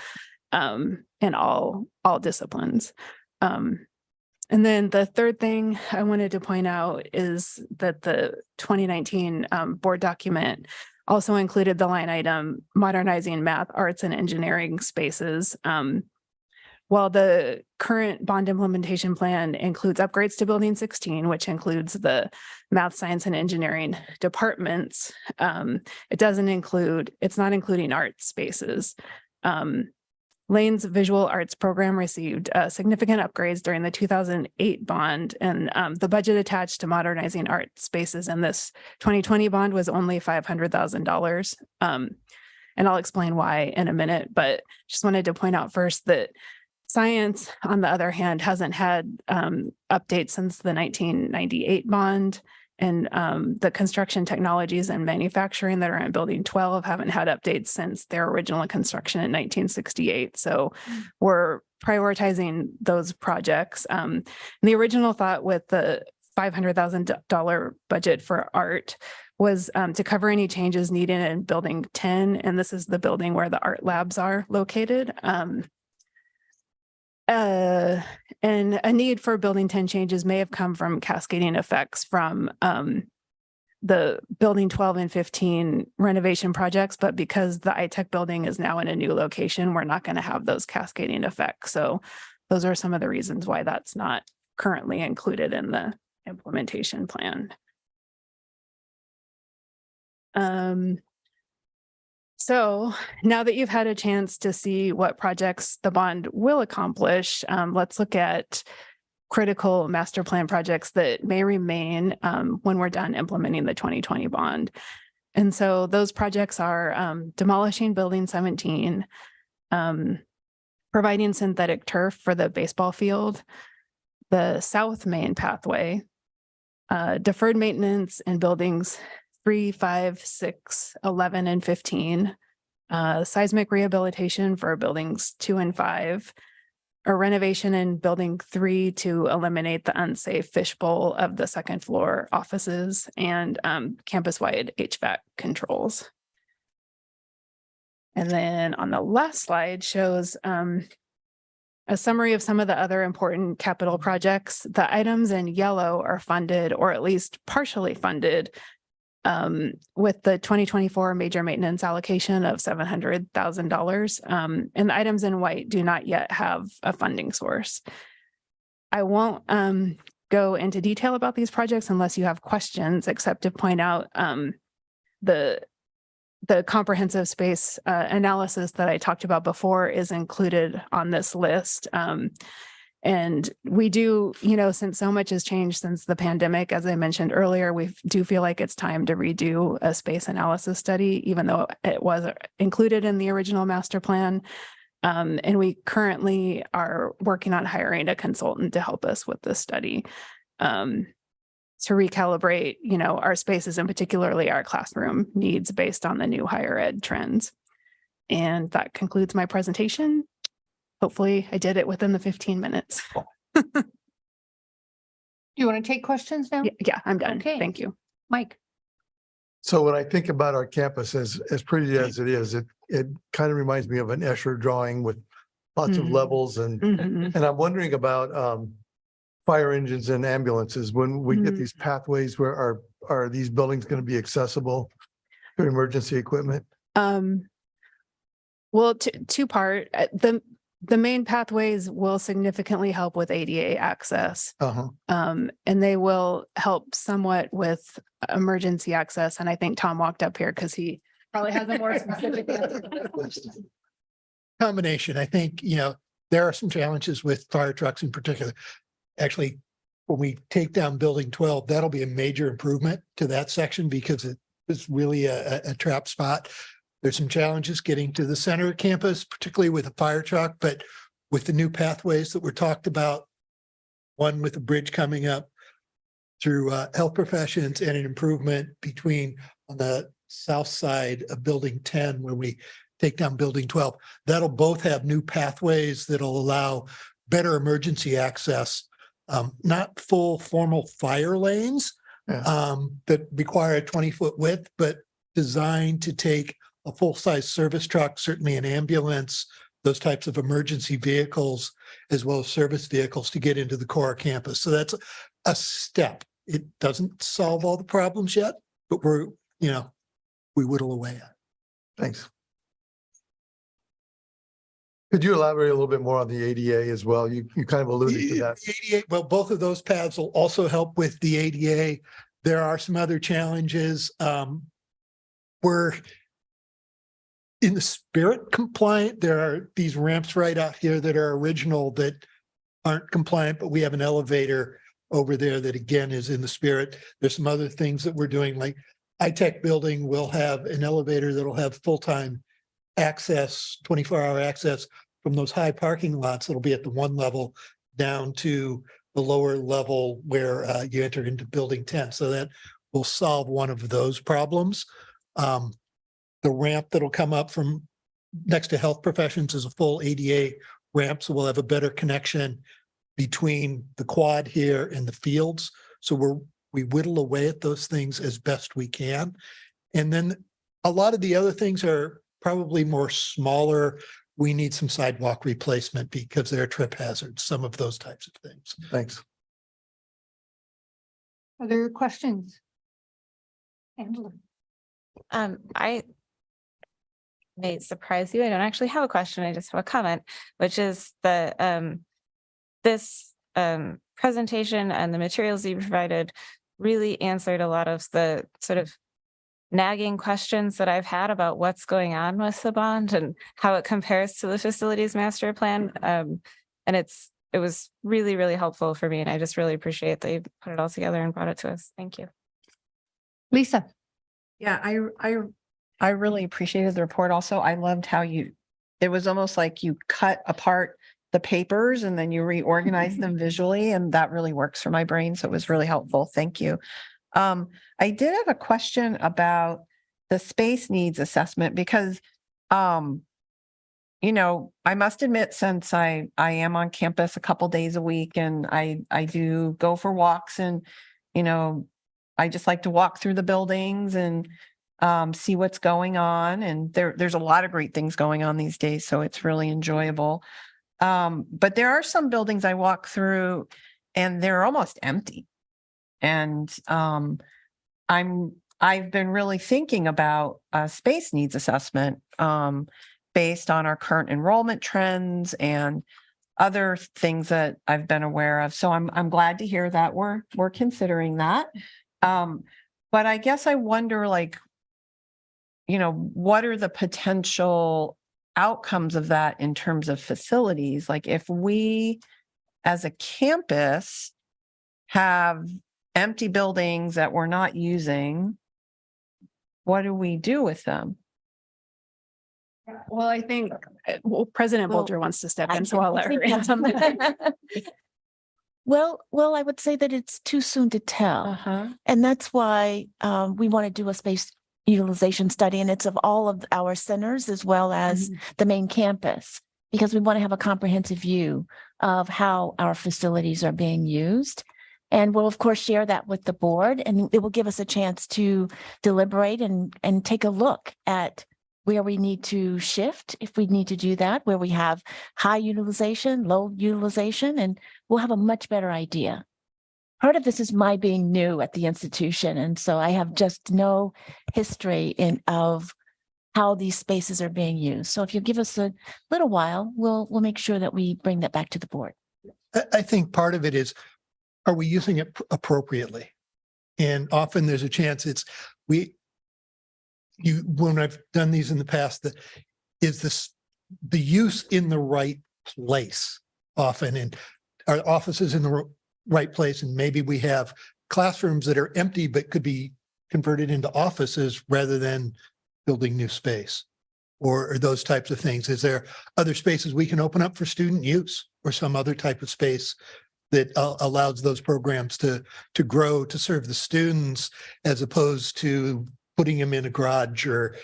in all disciplines. And then the third thing I wanted to point out is that the 2019 board document also included the line item modernizing math, arts, and engineering spaces. While the current bond implementation plan includes upgrades to Building 16, which includes the math, science, and engineering departments, it's not including art spaces. Lane's visual arts program received significant upgrades during the 2008 bond, and the budget attached to modernizing art spaces in this 2020 bond was only $500,000. And I'll explain why in a minute, but just wanted to point out first that science, on the other hand, hasn't had updates since the 1998 bond. And the construction technologies and manufacturing that are in Building 12 haven't had updates since their original construction in 1968. So we're prioritizing those projects. And the original thought with the $500,000 budget for art was to cover any changes needed in Building 10. And this is the building where the art labs are located. And a need for Building 10 changes may have come from cascading effects from the Building 12 and 15 renovation projects, but because the ITech building is now in a new location, we're not going to have those cascading effects. So those are some of the reasons why that's not currently included in the implementation plan. So now that you've had a chance to see what projects the bond will accomplish, let's look at critical master plan projects that may remain when we're done implementing the 2020 bond. And so those projects are demolishing Building 17, providing synthetic turf for the baseball field, the south main pathway, deferred maintenance in buildings 3, 5, 6, 11, and 15, seismic rehabilitation for buildings 2 and 5, a renovation in Building 3 to eliminate the unsafe fishbowl of the second floor offices, and campus-wide HVAC controls. And then on the last slide shows A summary of some of the other important capital projects. The items in yellow are funded or at least partially funded with the 2024 major maintenance allocation of $700,000. And the items in white do not yet have a funding source. I won't go into detail about these projects unless you have questions, except to point out the comprehensive space analysis that I talked about before is included on this list. And we do, since so much has changed since the pandemic, as I mentioned earlier, we do feel like it's time to redo a space analysis study, even though it was included in the original master plan. And we currently are working on hiring a consultant to help us with this study. To recalibrate, our spaces and particularly our classroom needs based on the new higher ed trends. And that concludes my presentation. Hopefully I did it within the 15 minutes. You want to take questions now? Yeah, I'm done. Okay. Thank you. Mike? So when I think about our campus as pretty as it is, it kind of reminds me of an Escher drawing with lots of Mhm. levels and I'm wondering about fire engines and ambulances. When we get these pathways, where are these buildings going to be accessible to emergency equipment? Well, two-part, the main pathways will significantly help with ADA access. And they will help somewhat with emergency access. And I think Tom walked up here because he probably has a more specific answer. Combination. I think, there are some challenges with fire trucks in particular. Actually, when we take down building 12, that'll be a major improvement to that section because it is really a trap spot. There's some challenges getting to the center of campus, particularly with a fire truck, but with the new pathways that were talked about, one with a bridge coming up through health professions and an improvement between on the south side of building 10, where we take down building 12. That'll both have new pathways that'll allow better emergency access. Not full formal fire lanes that require a 20-foot width, but designed to take a full-size service truck, certainly an ambulance, those types of emergency vehicles, as well as service vehicles to get into the core campus. So that's a step. It doesn't solve all the problems yet, but we whittle away at it. Thanks. Could you elaborate a little bit more on the ADA as well? You kind of alluded to that. The ADA, well, both of those paths will also help with the ADA. There are some other challenges. We're in the spirit compliant. There are these ramps right out here that are original that aren't compliant, but we have an elevator over there that again is in the spirit. There's some other things that we're doing, like iTech building will have an elevator that'll have full-time access, 24-hour access from those high parking lots that'll be at the one level down to the lower level where you enter into building 10. So that will solve one of those problems. The ramp that'll come up from next to health professions is a full ADA ramp. So we'll have a better connection between the quad here and the fields. So we whittle away at those things as best we can. And then a lot of the other things are probably more smaller. We need some sidewalk replacement because they're trip hazards, some of those types of things. Thanks. Other questions? Angela? I may surprise you. I don't actually have a question. I just have a comment, which is the this presentation and the materials you provided really answered a lot of the sort of nagging questions that I've had about what's going on with the bond and how it compares to the facilities master plan. And it was really, really helpful for me. And I just really appreciate that you put it all together and brought it to us. Thank you. Lisa? Yeah, I really appreciated the report also. I loved how it was almost like you cut apart the papers and then you reorganize them visually, and that really works for my brain. So it was really helpful. Thank you. I did have a question about the space needs assessment because, I must admit, since I am on campus a couple days a week and I do go for walks and, I just like to walk through the buildings and see what's going on. And there's a lot of great things going on these days. So it's really enjoyable. But there are some buildings I walk through and they're almost empty. And I've been really thinking about a space needs assessment based on our current enrollment trends and other things that I've been aware of. So I'm glad to hear that we're considering that. But I guess I wonder, like, what are the potential outcomes of that in terms of facilities? Like, if we as a campus have empty buildings that we're not using, what do we do with them? Well, I think President Well, Bolger wants to step I in, so I'll let her think- answer. Well, I would say that it's too soon to tell. Uh-huh. And that's why we want to do a space utilization study, and it's of all of our centers as well as the main campus, because we want to have a comprehensive view of how our facilities are being used. And we'll, of course, share that with the board, and it will give us a chance to deliberate and take a look at where we need to shift, if we need to do that, where we have high utilization, low utilization, and we'll have a much better idea. Part of this is my being new at the institution, and so I have just no history of how these spaces are being used. So if you give us a little while, we'll make sure that we bring that back to the board. I think part of it is, are we using it appropriately? And often there's a chance when I've done these in the past, the use in the right place often, and our offices in the right place, and maybe we have classrooms that are empty but could be converted into offices rather than building new space, or those types of things. Is there other spaces we can open up for student use, or some other type of space that allows those programs to grow, to serve the students, as opposed to putting them in a garage or,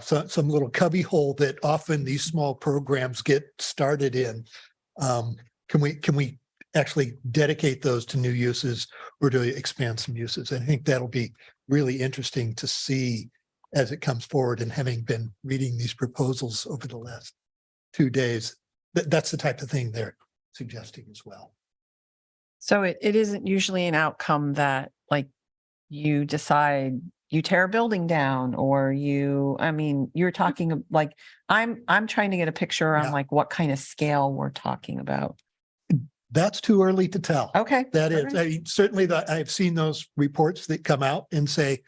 some little cubby hole that often these small programs get started in? Can we actually dedicate those to new uses or to expand some uses? I think that'll be really interesting to see as it comes forward. And having been reading these proposals over the last 2 days, that's the type of thing they're suggesting as well. So it isn't usually an outcome that, like, you decide you tear a building down, or you're talking like, I'm trying to get a picture on like what kind of scale we're talking about. That's too early to tell. Okay. That All is, right. I mean, certainly I've seen those reports that come out and say,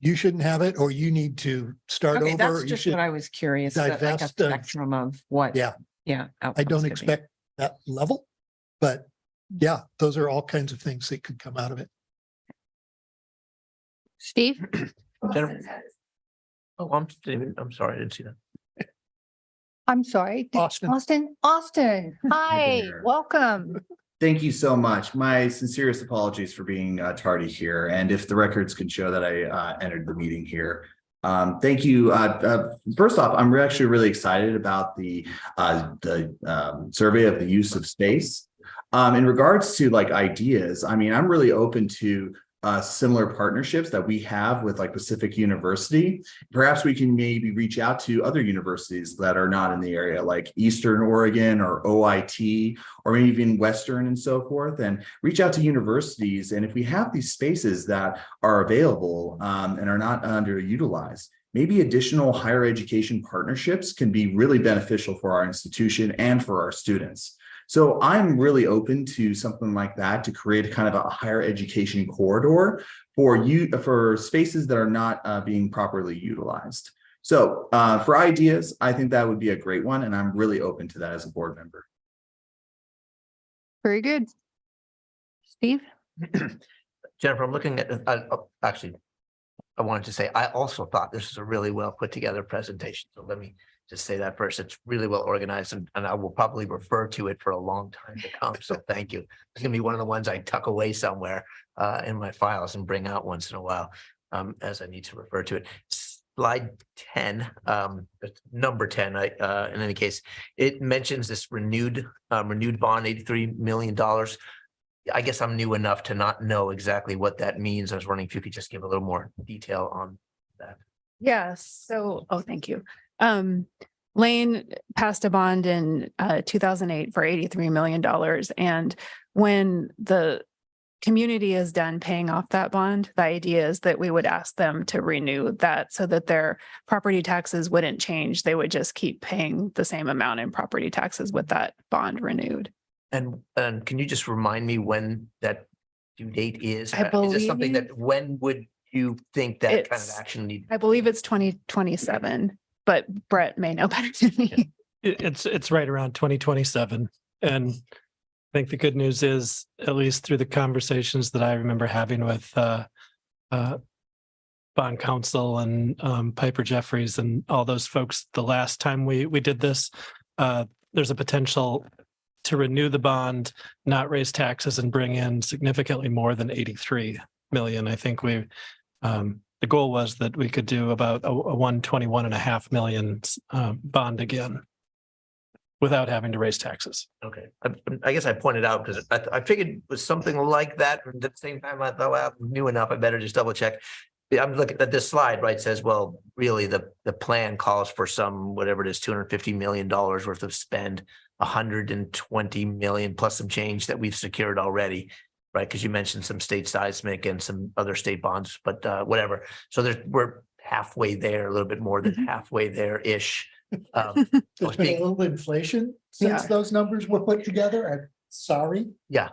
you shouldn't have it, or you need to start Okay, over. that's or you just should what I was curious, like a divest of- spectrum of what. Yeah. Yeah. I outcomes don't could be. expect that level, but yeah, those are all kinds of things that could come out of it. Steve? Jennifer? Oh, I'm sorry, I didn't see that. I'm sorry. Austin, hi, welcome. Thank you so much. My sincerest apologies for being tardy here. And if the records can show that I entered the meeting here. Thank you. First off, I'm actually really excited about the survey of the use of space. In regards to like ideas, I mean, I'm really open to similar partnerships that we have with like Pacific University. Perhaps we can maybe reach out to other universities that are not in the area, like Eastern Oregon or OIT, or maybe even Western and so forth, and reach out to universities. And if we have these spaces that are available and are not underutilized, maybe additional higher education partnerships can be really beneficial for our institution and for our students. So I'm really open to something like that, to create kind of a higher education corridor for spaces that are not being properly utilized. So for ideas, I think that would be a great one, and I'm really open to that as a board member. Very good. Steve? Jennifer, I'm looking at, actually, I wanted to say, I also thought this was a really well put together presentation. So let me just say that first. It's really well organized, and I will probably refer to it for a long time to come. So thank you. It's gonna be one of the ones I tuck away somewhere in my files and bring out once in a while as I need to refer to it. Slide 10, number 10, in any case, it mentions this renewed bond, $83 million. I guess I'm new enough to not know exactly what that means. I was wondering if you could just give a little more detail on that. Yes. So, thank you. Lane passed a bond in 2008 for $83 million. And when the community is done paying off that bond, the idea is that we would ask them to renew that so that their property taxes wouldn't change. They would just keep paying the same amount in property taxes with that bond renewed. And can you just remind me when that due date is? I Is this something believe- that, when would you think that kind of It's- action need? I believe it's 2027, but Brett may know better than me. It's right around 2027. And I think the good news is, at least through the conversations that I remember having with bond counsel and Piper Jeffries and all those folks, the last time we did this, there's a potential to renew the bond, not raise taxes, and bring in significantly more than 83 million. I think the goal was that we could do about a 121.5 million bond again without having to raise taxes. Okay, I guess I pointed out because I figured it was something like that. At the same time, I thought, well, I knew enough. I better just double check. Yeah, I'm looking at this slide, right? Says, well, really the plan calls for some, whatever it is, $250 million worth of spend, 120 million plus some change that we've secured already, right? Because you mentioned some state seismic and some other state bonds, but whatever. So we're halfway there, a little bit more than halfway there-ish. There's been a little inflation since Yeah. those numbers were put together. I'm sorry. Yeah.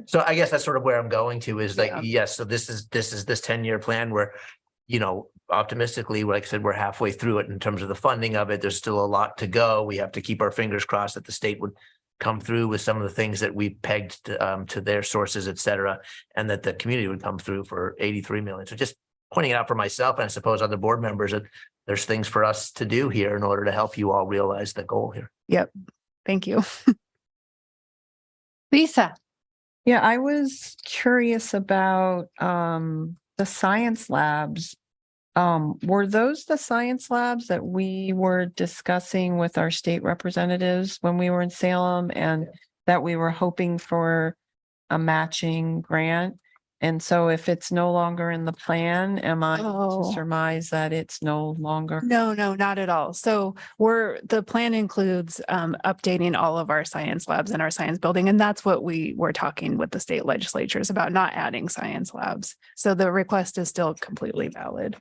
So I guess that's sort of where I'm going to is like, Yeah. yes, so this 10-year plan where, optimistically, like I said, we're halfway through it in terms of the funding of it. There's still a lot to go. We have to keep our fingers crossed that the state would come through with some of the things that we pegged to their sources, et cetera, and that the community would come through for 83 million. So just pointing it out for myself, and I suppose other board members, that there's things for us to do here in order to help you all realize the goal here. Yep. Thank you. Lisa, Yeah, I was curious about the science labs. Were those the science labs that we were discussing with our state representatives when we were in Salem, and that we were hoping for a matching grant? And so if it's no longer in the plan, am I to Oh. surmise that it's no longer? No, not at all. So the plan includes updating all of our science labs in our science building. And that's what we were talking with the state legislatures about, not adding science labs. So the request is still completely valid.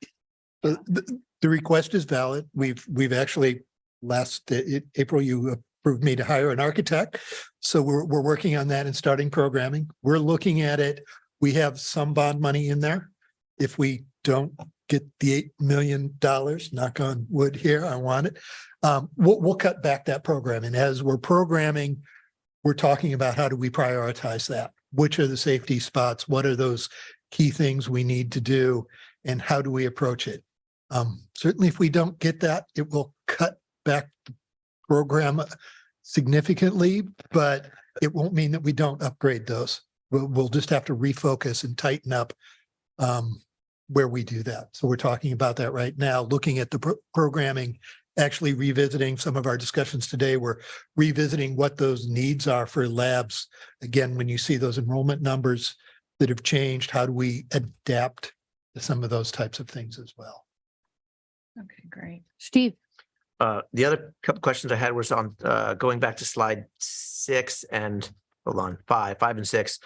The request is valid. We've actually last April, you approved me to hire an architect. So we're working on that and starting programming. We're looking at it. We have some bond money in there. If we don't get the $8 million, knock on wood here, I want it. We'll cut back that program. And as we're programming, we're talking about how do we prioritize that? Which are the safety spots? What are those key things we need to do? And how do we approach it? Certainly, if we don't get that, it will cut back the program significantly, but it won't mean that we don't upgrade those. We'll just have to refocus and tighten up where we do that. So we're talking about that right now, looking at the programming, actually revisiting some of our discussions today. We're revisiting what those needs are for labs. Again, when you see those enrollment numbers that have changed, how do we adapt to some of those types of things as well? Okay, great. Steve. The other couple questions I had was on going back to slide 6 and five and 6.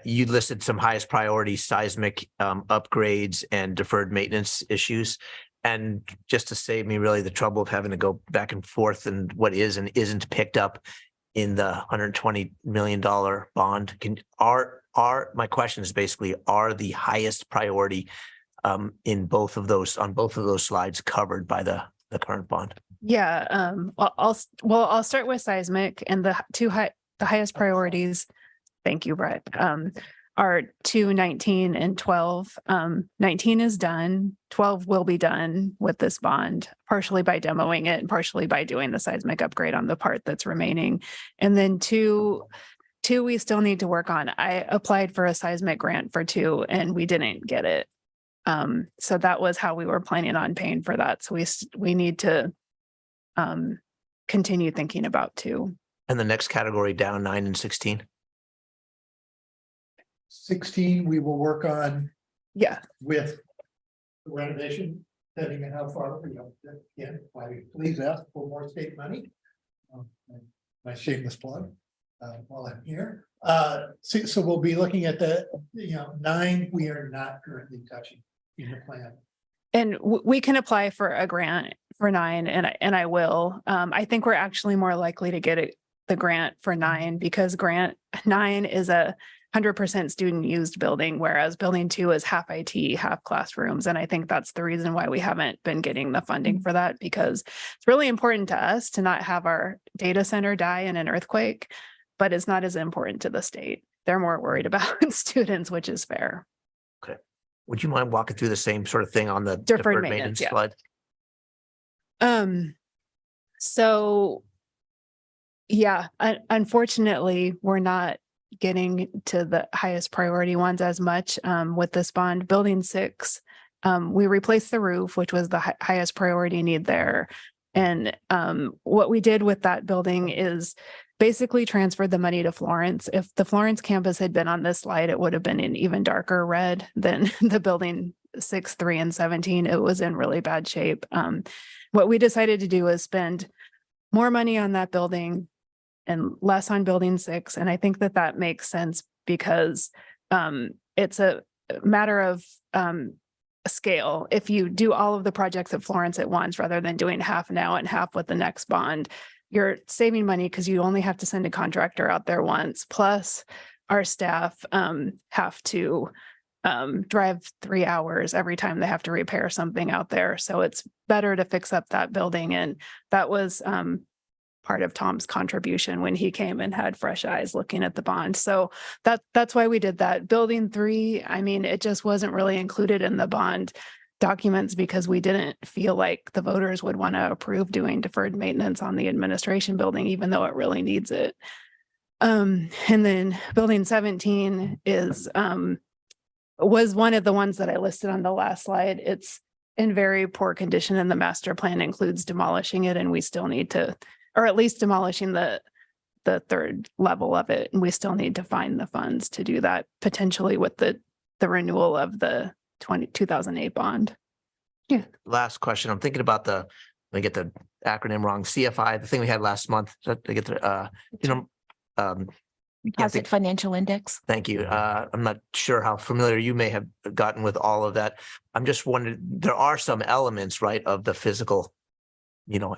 You listed some highest priority seismic upgrades and deferred maintenance issues. And just to save me really the trouble of having to go back and forth and what is and isn't picked up in the $120 million bond, my question is basically, are the highest priority in both of those slides covered by the current bond? Yeah. I'll start with seismic, and the highest priorities. Thank you, Brett. Are 19 and 12. 19 is done. 12 will be done with this bond, partially by demoing it and partially by doing the seismic upgrade on the part that's remaining. And then 2 we still need to work on. I applied for a seismic grant for 2 and we didn't get it. So that was how we were planning on paying for that. So we need to continue thinking about 2. And the next category down, 9 and 16. 16, we will work on Yeah. with renovation depending on how far, again, why please ask for more state money. My shameless plug, while I'm here. So we'll be looking at the, 9, we are not currently touching in the plan. And we can apply for a grant for 9 and I will. I think we're actually more likely to get the grant for 9 because grant 9 is a 100% student used building, whereas building 2 is half IT, half classrooms. And I think that's the reason why we haven't been getting the funding for that, because it's really important to us to not have our data center die in an earthquake, but it's not as important to the state. They're more worried about students, which is fair. Okay. Would you mind walking through the same sort of thing on the Deferred maintenance, yeah. slide? So yeah, unfortunately, we're not getting to the highest priority ones as much with this bond. Building 6, we replaced the roof, which was the highest priority need there. And what we did with that building is basically transferred the money to Florence. If the Florence campus had been on this slide, it would have been in even darker red than the building 6, 3, and 17. It was in really bad shape. What we decided to do is spend more money on that building and less on building 6. And I think that makes sense because it's a matter of scale. If you do all of the projects at Florence at once, rather than doing half now and half with the next bond, you're saving money because you only have to send a contractor out there once. Plus our staff have to drive 3 hours every time they have to repair something out there. So it's better to fix up that building. And that was part of Tom's contribution when he came and had fresh eyes looking at the bond. So that's why we did that. Building 3, I mean, it just wasn't really included in the bond documents because we didn't feel like the voters would want to approve doing deferred maintenance on the administration building, even though it really needs it. And then building 17 was one of the ones that I listed on the last slide. It's in very poor condition and the master plan includes demolishing it, and we still need to, or at least demolishing the third level of it. And we still need to find the funds to do that, potentially with the renewal of the 2008 bond. Yeah. Last question. I'm thinking about I get the acronym wrong, CFI, the thing we had last month. I get the, Deposit Financial Index. Thank you. I'm not sure how familiar you may have gotten with all of that. I'm just wondering, there are some elements, right, of the physical,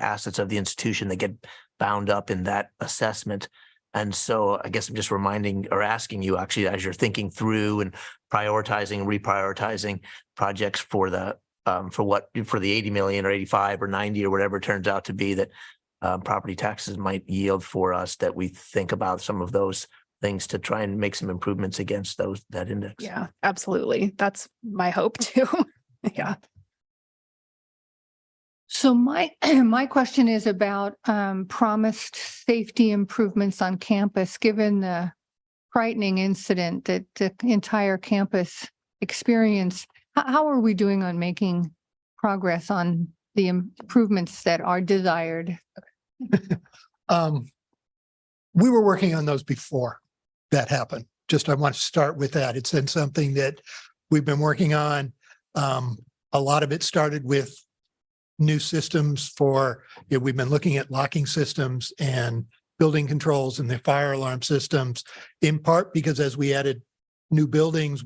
assets of the institution that get bound up in that assessment. And so I guess I'm just reminding or asking you actually, as you're thinking through and prioritizing, reprioritizing projects for the 80 million or 85 or 90 or whatever it turns out to be that property taxes might yield for us, that we think about some of those things to try and make some improvements against that index. Yeah, absolutely. That's my hope too. Yeah. So my question is about promised safety improvements on campus, given the frightening incident that the entire campus experienced. How are we doing on making progress on the improvements that are desired? We were working on those before that happened. I want to start with that. It's been something that we've been working on. A lot of it started with new systems we've been looking at locking systems and building controls and the fire alarm systems, in part because as we added new buildings,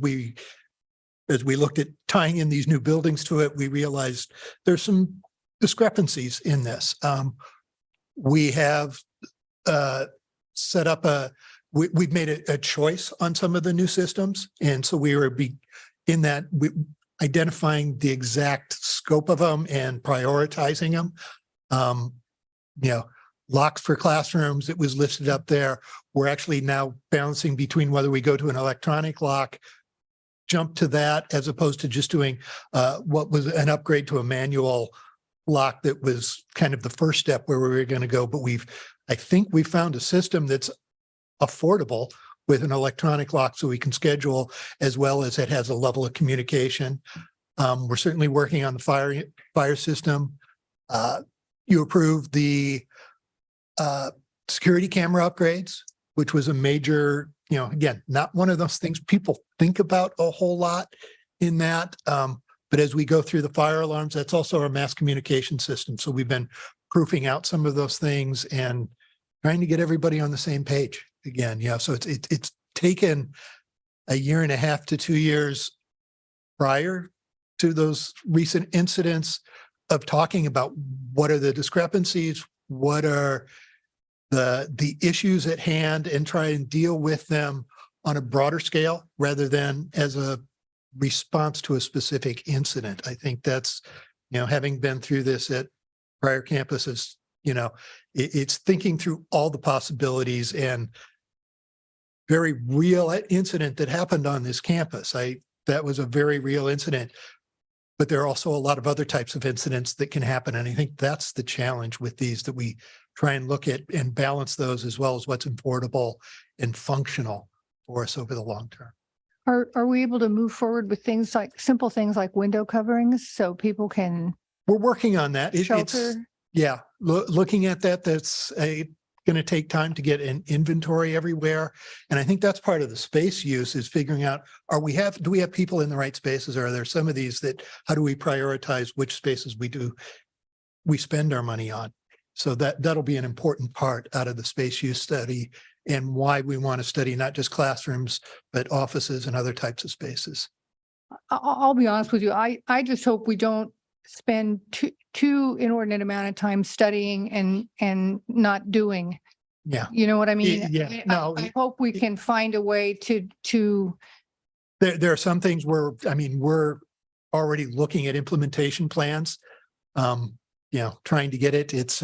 as we looked at tying in these new buildings to it, we realized there's some discrepancies in this. We have set up we've made a choice on some of the new systems. And so we were identifying the exact scope of them and prioritizing them. Locks for classrooms, it was listed up there. We're actually now balancing between whether we go to an electronic lock, jump to that, as opposed to just doing what was an upgrade to a manual lock that was kind of the first step where we were going to go. But I think we found a system that's affordable with an electronic lock so we can schedule, as well as it has a level of communication. We're certainly working on the fire system. You approved the security camera upgrades, which was a major, again, not one of those things people think about a whole lot in that. But But as we go through the fire alarms, that's also our mass communication system. So we've been proofing out some of those things and trying to get everybody on the same page again. Yeah. So it's taken a year and a half to 2 years prior to those recent incidents of talking about what are the discrepancies, what are the issues at hand, and try and deal with them on a broader scale rather than as a response to a specific incident. I think that's, having been through this at prior campuses, it's thinking through all the possibilities and very real incident that happened on this campus. That was a very real incident, but there are also a lot of other types of incidents that can happen. And I think that's the challenge with these, that we try and look at and balance those as well as what's affordable and functional for us over the long term. Are we able to move forward with simple things like window coverings so people can We're working on that. shelter? Yeah, looking at that, that's going to take time to get an inventory everywhere. And I think that's part of the space use, is figuring out, do we have people in the right spaces? Or are there some of these how do we prioritize which spaces we spend our money on? So that'll be an important part out of the space use study, and why we want to study not just classrooms, but offices and other types of spaces. I'll be honest with you. I just hope we don't spend too inordinate amount of time studying and not doing. Yeah. You know what I mean? Yeah. No. I hope we can find a way to There are some things where, we're already looking at implementation plans. Trying to get it. It's,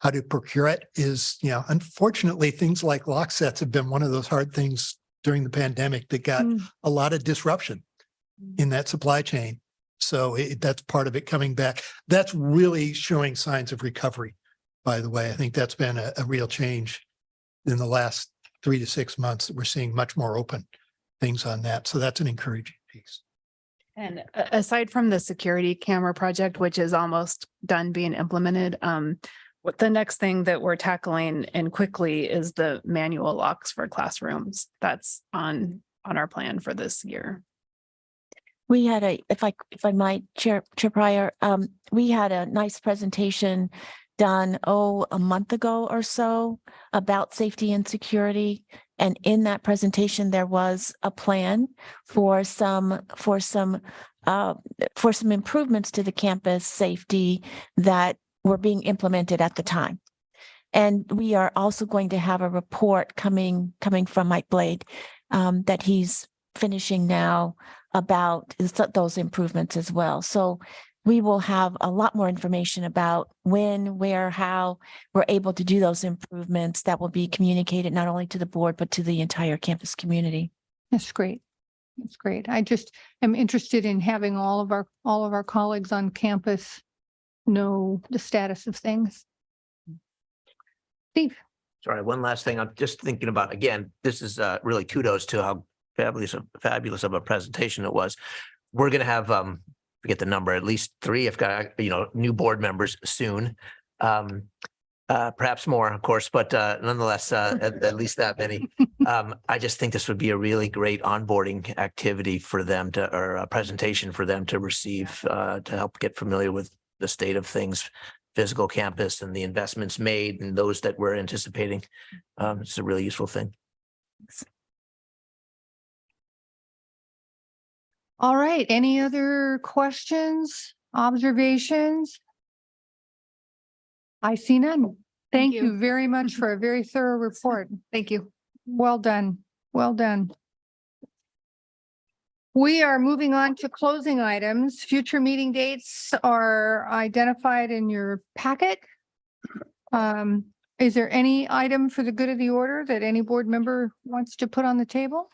how to procure it is, unfortunately, things like lock sets have been one of those hard things during the pandemic that got a lot of disruption in that supply chain. So that's part of it coming back. That's really showing signs of recovery, by the way. I think that's been a real change in the last 3 to 6 months. We're seeing much more open things on that. So that's an encouraging piece. And aside from the security camera project, which is almost done being implemented, what the next thing that we're tackling and quickly is the manual locks for classrooms. That's on our plan for this year. We had if I might, Chair Pryor, we had a nice presentation done, a month ago or so about safety and security. And in that presentation, there was a plan for some improvements to the campus safety that were being implemented at the time. And we are also going to have a report coming from Mike Blade that he's finishing now about those improvements as well. So we will have a lot more information about when, where, how we're able to do those improvements that will be communicated not only to the board, but to the entire campus community. That's great. That's great. I just am interested in having all of our colleagues on campus know the status of things. Steve. Sorry, one last thing. I'm just thinking about, again, this is really kudos to how fabulous of a presentation it was. We're going to have, forget the number, at least 3, if got, new board members soon. Perhaps more, of course, but nonetheless, at least that many. I just think this would be a really great onboarding activity for them or a presentation for them to receive, to help get familiar with the state of things, physical campus and the investments made and those that we're anticipating. It's a really useful thing. All right. Any other questions, observations? I see none. Thank you very much for a very thorough report. Thank you. Well done. Well done. We are moving on to closing items. Future meeting dates are identified in your packet. Is there any item for the good of the order that any board member wants to put on the table?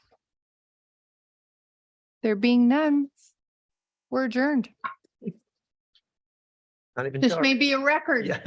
There being none, we're adjourned. Not even This dark. may be a record. Yeah.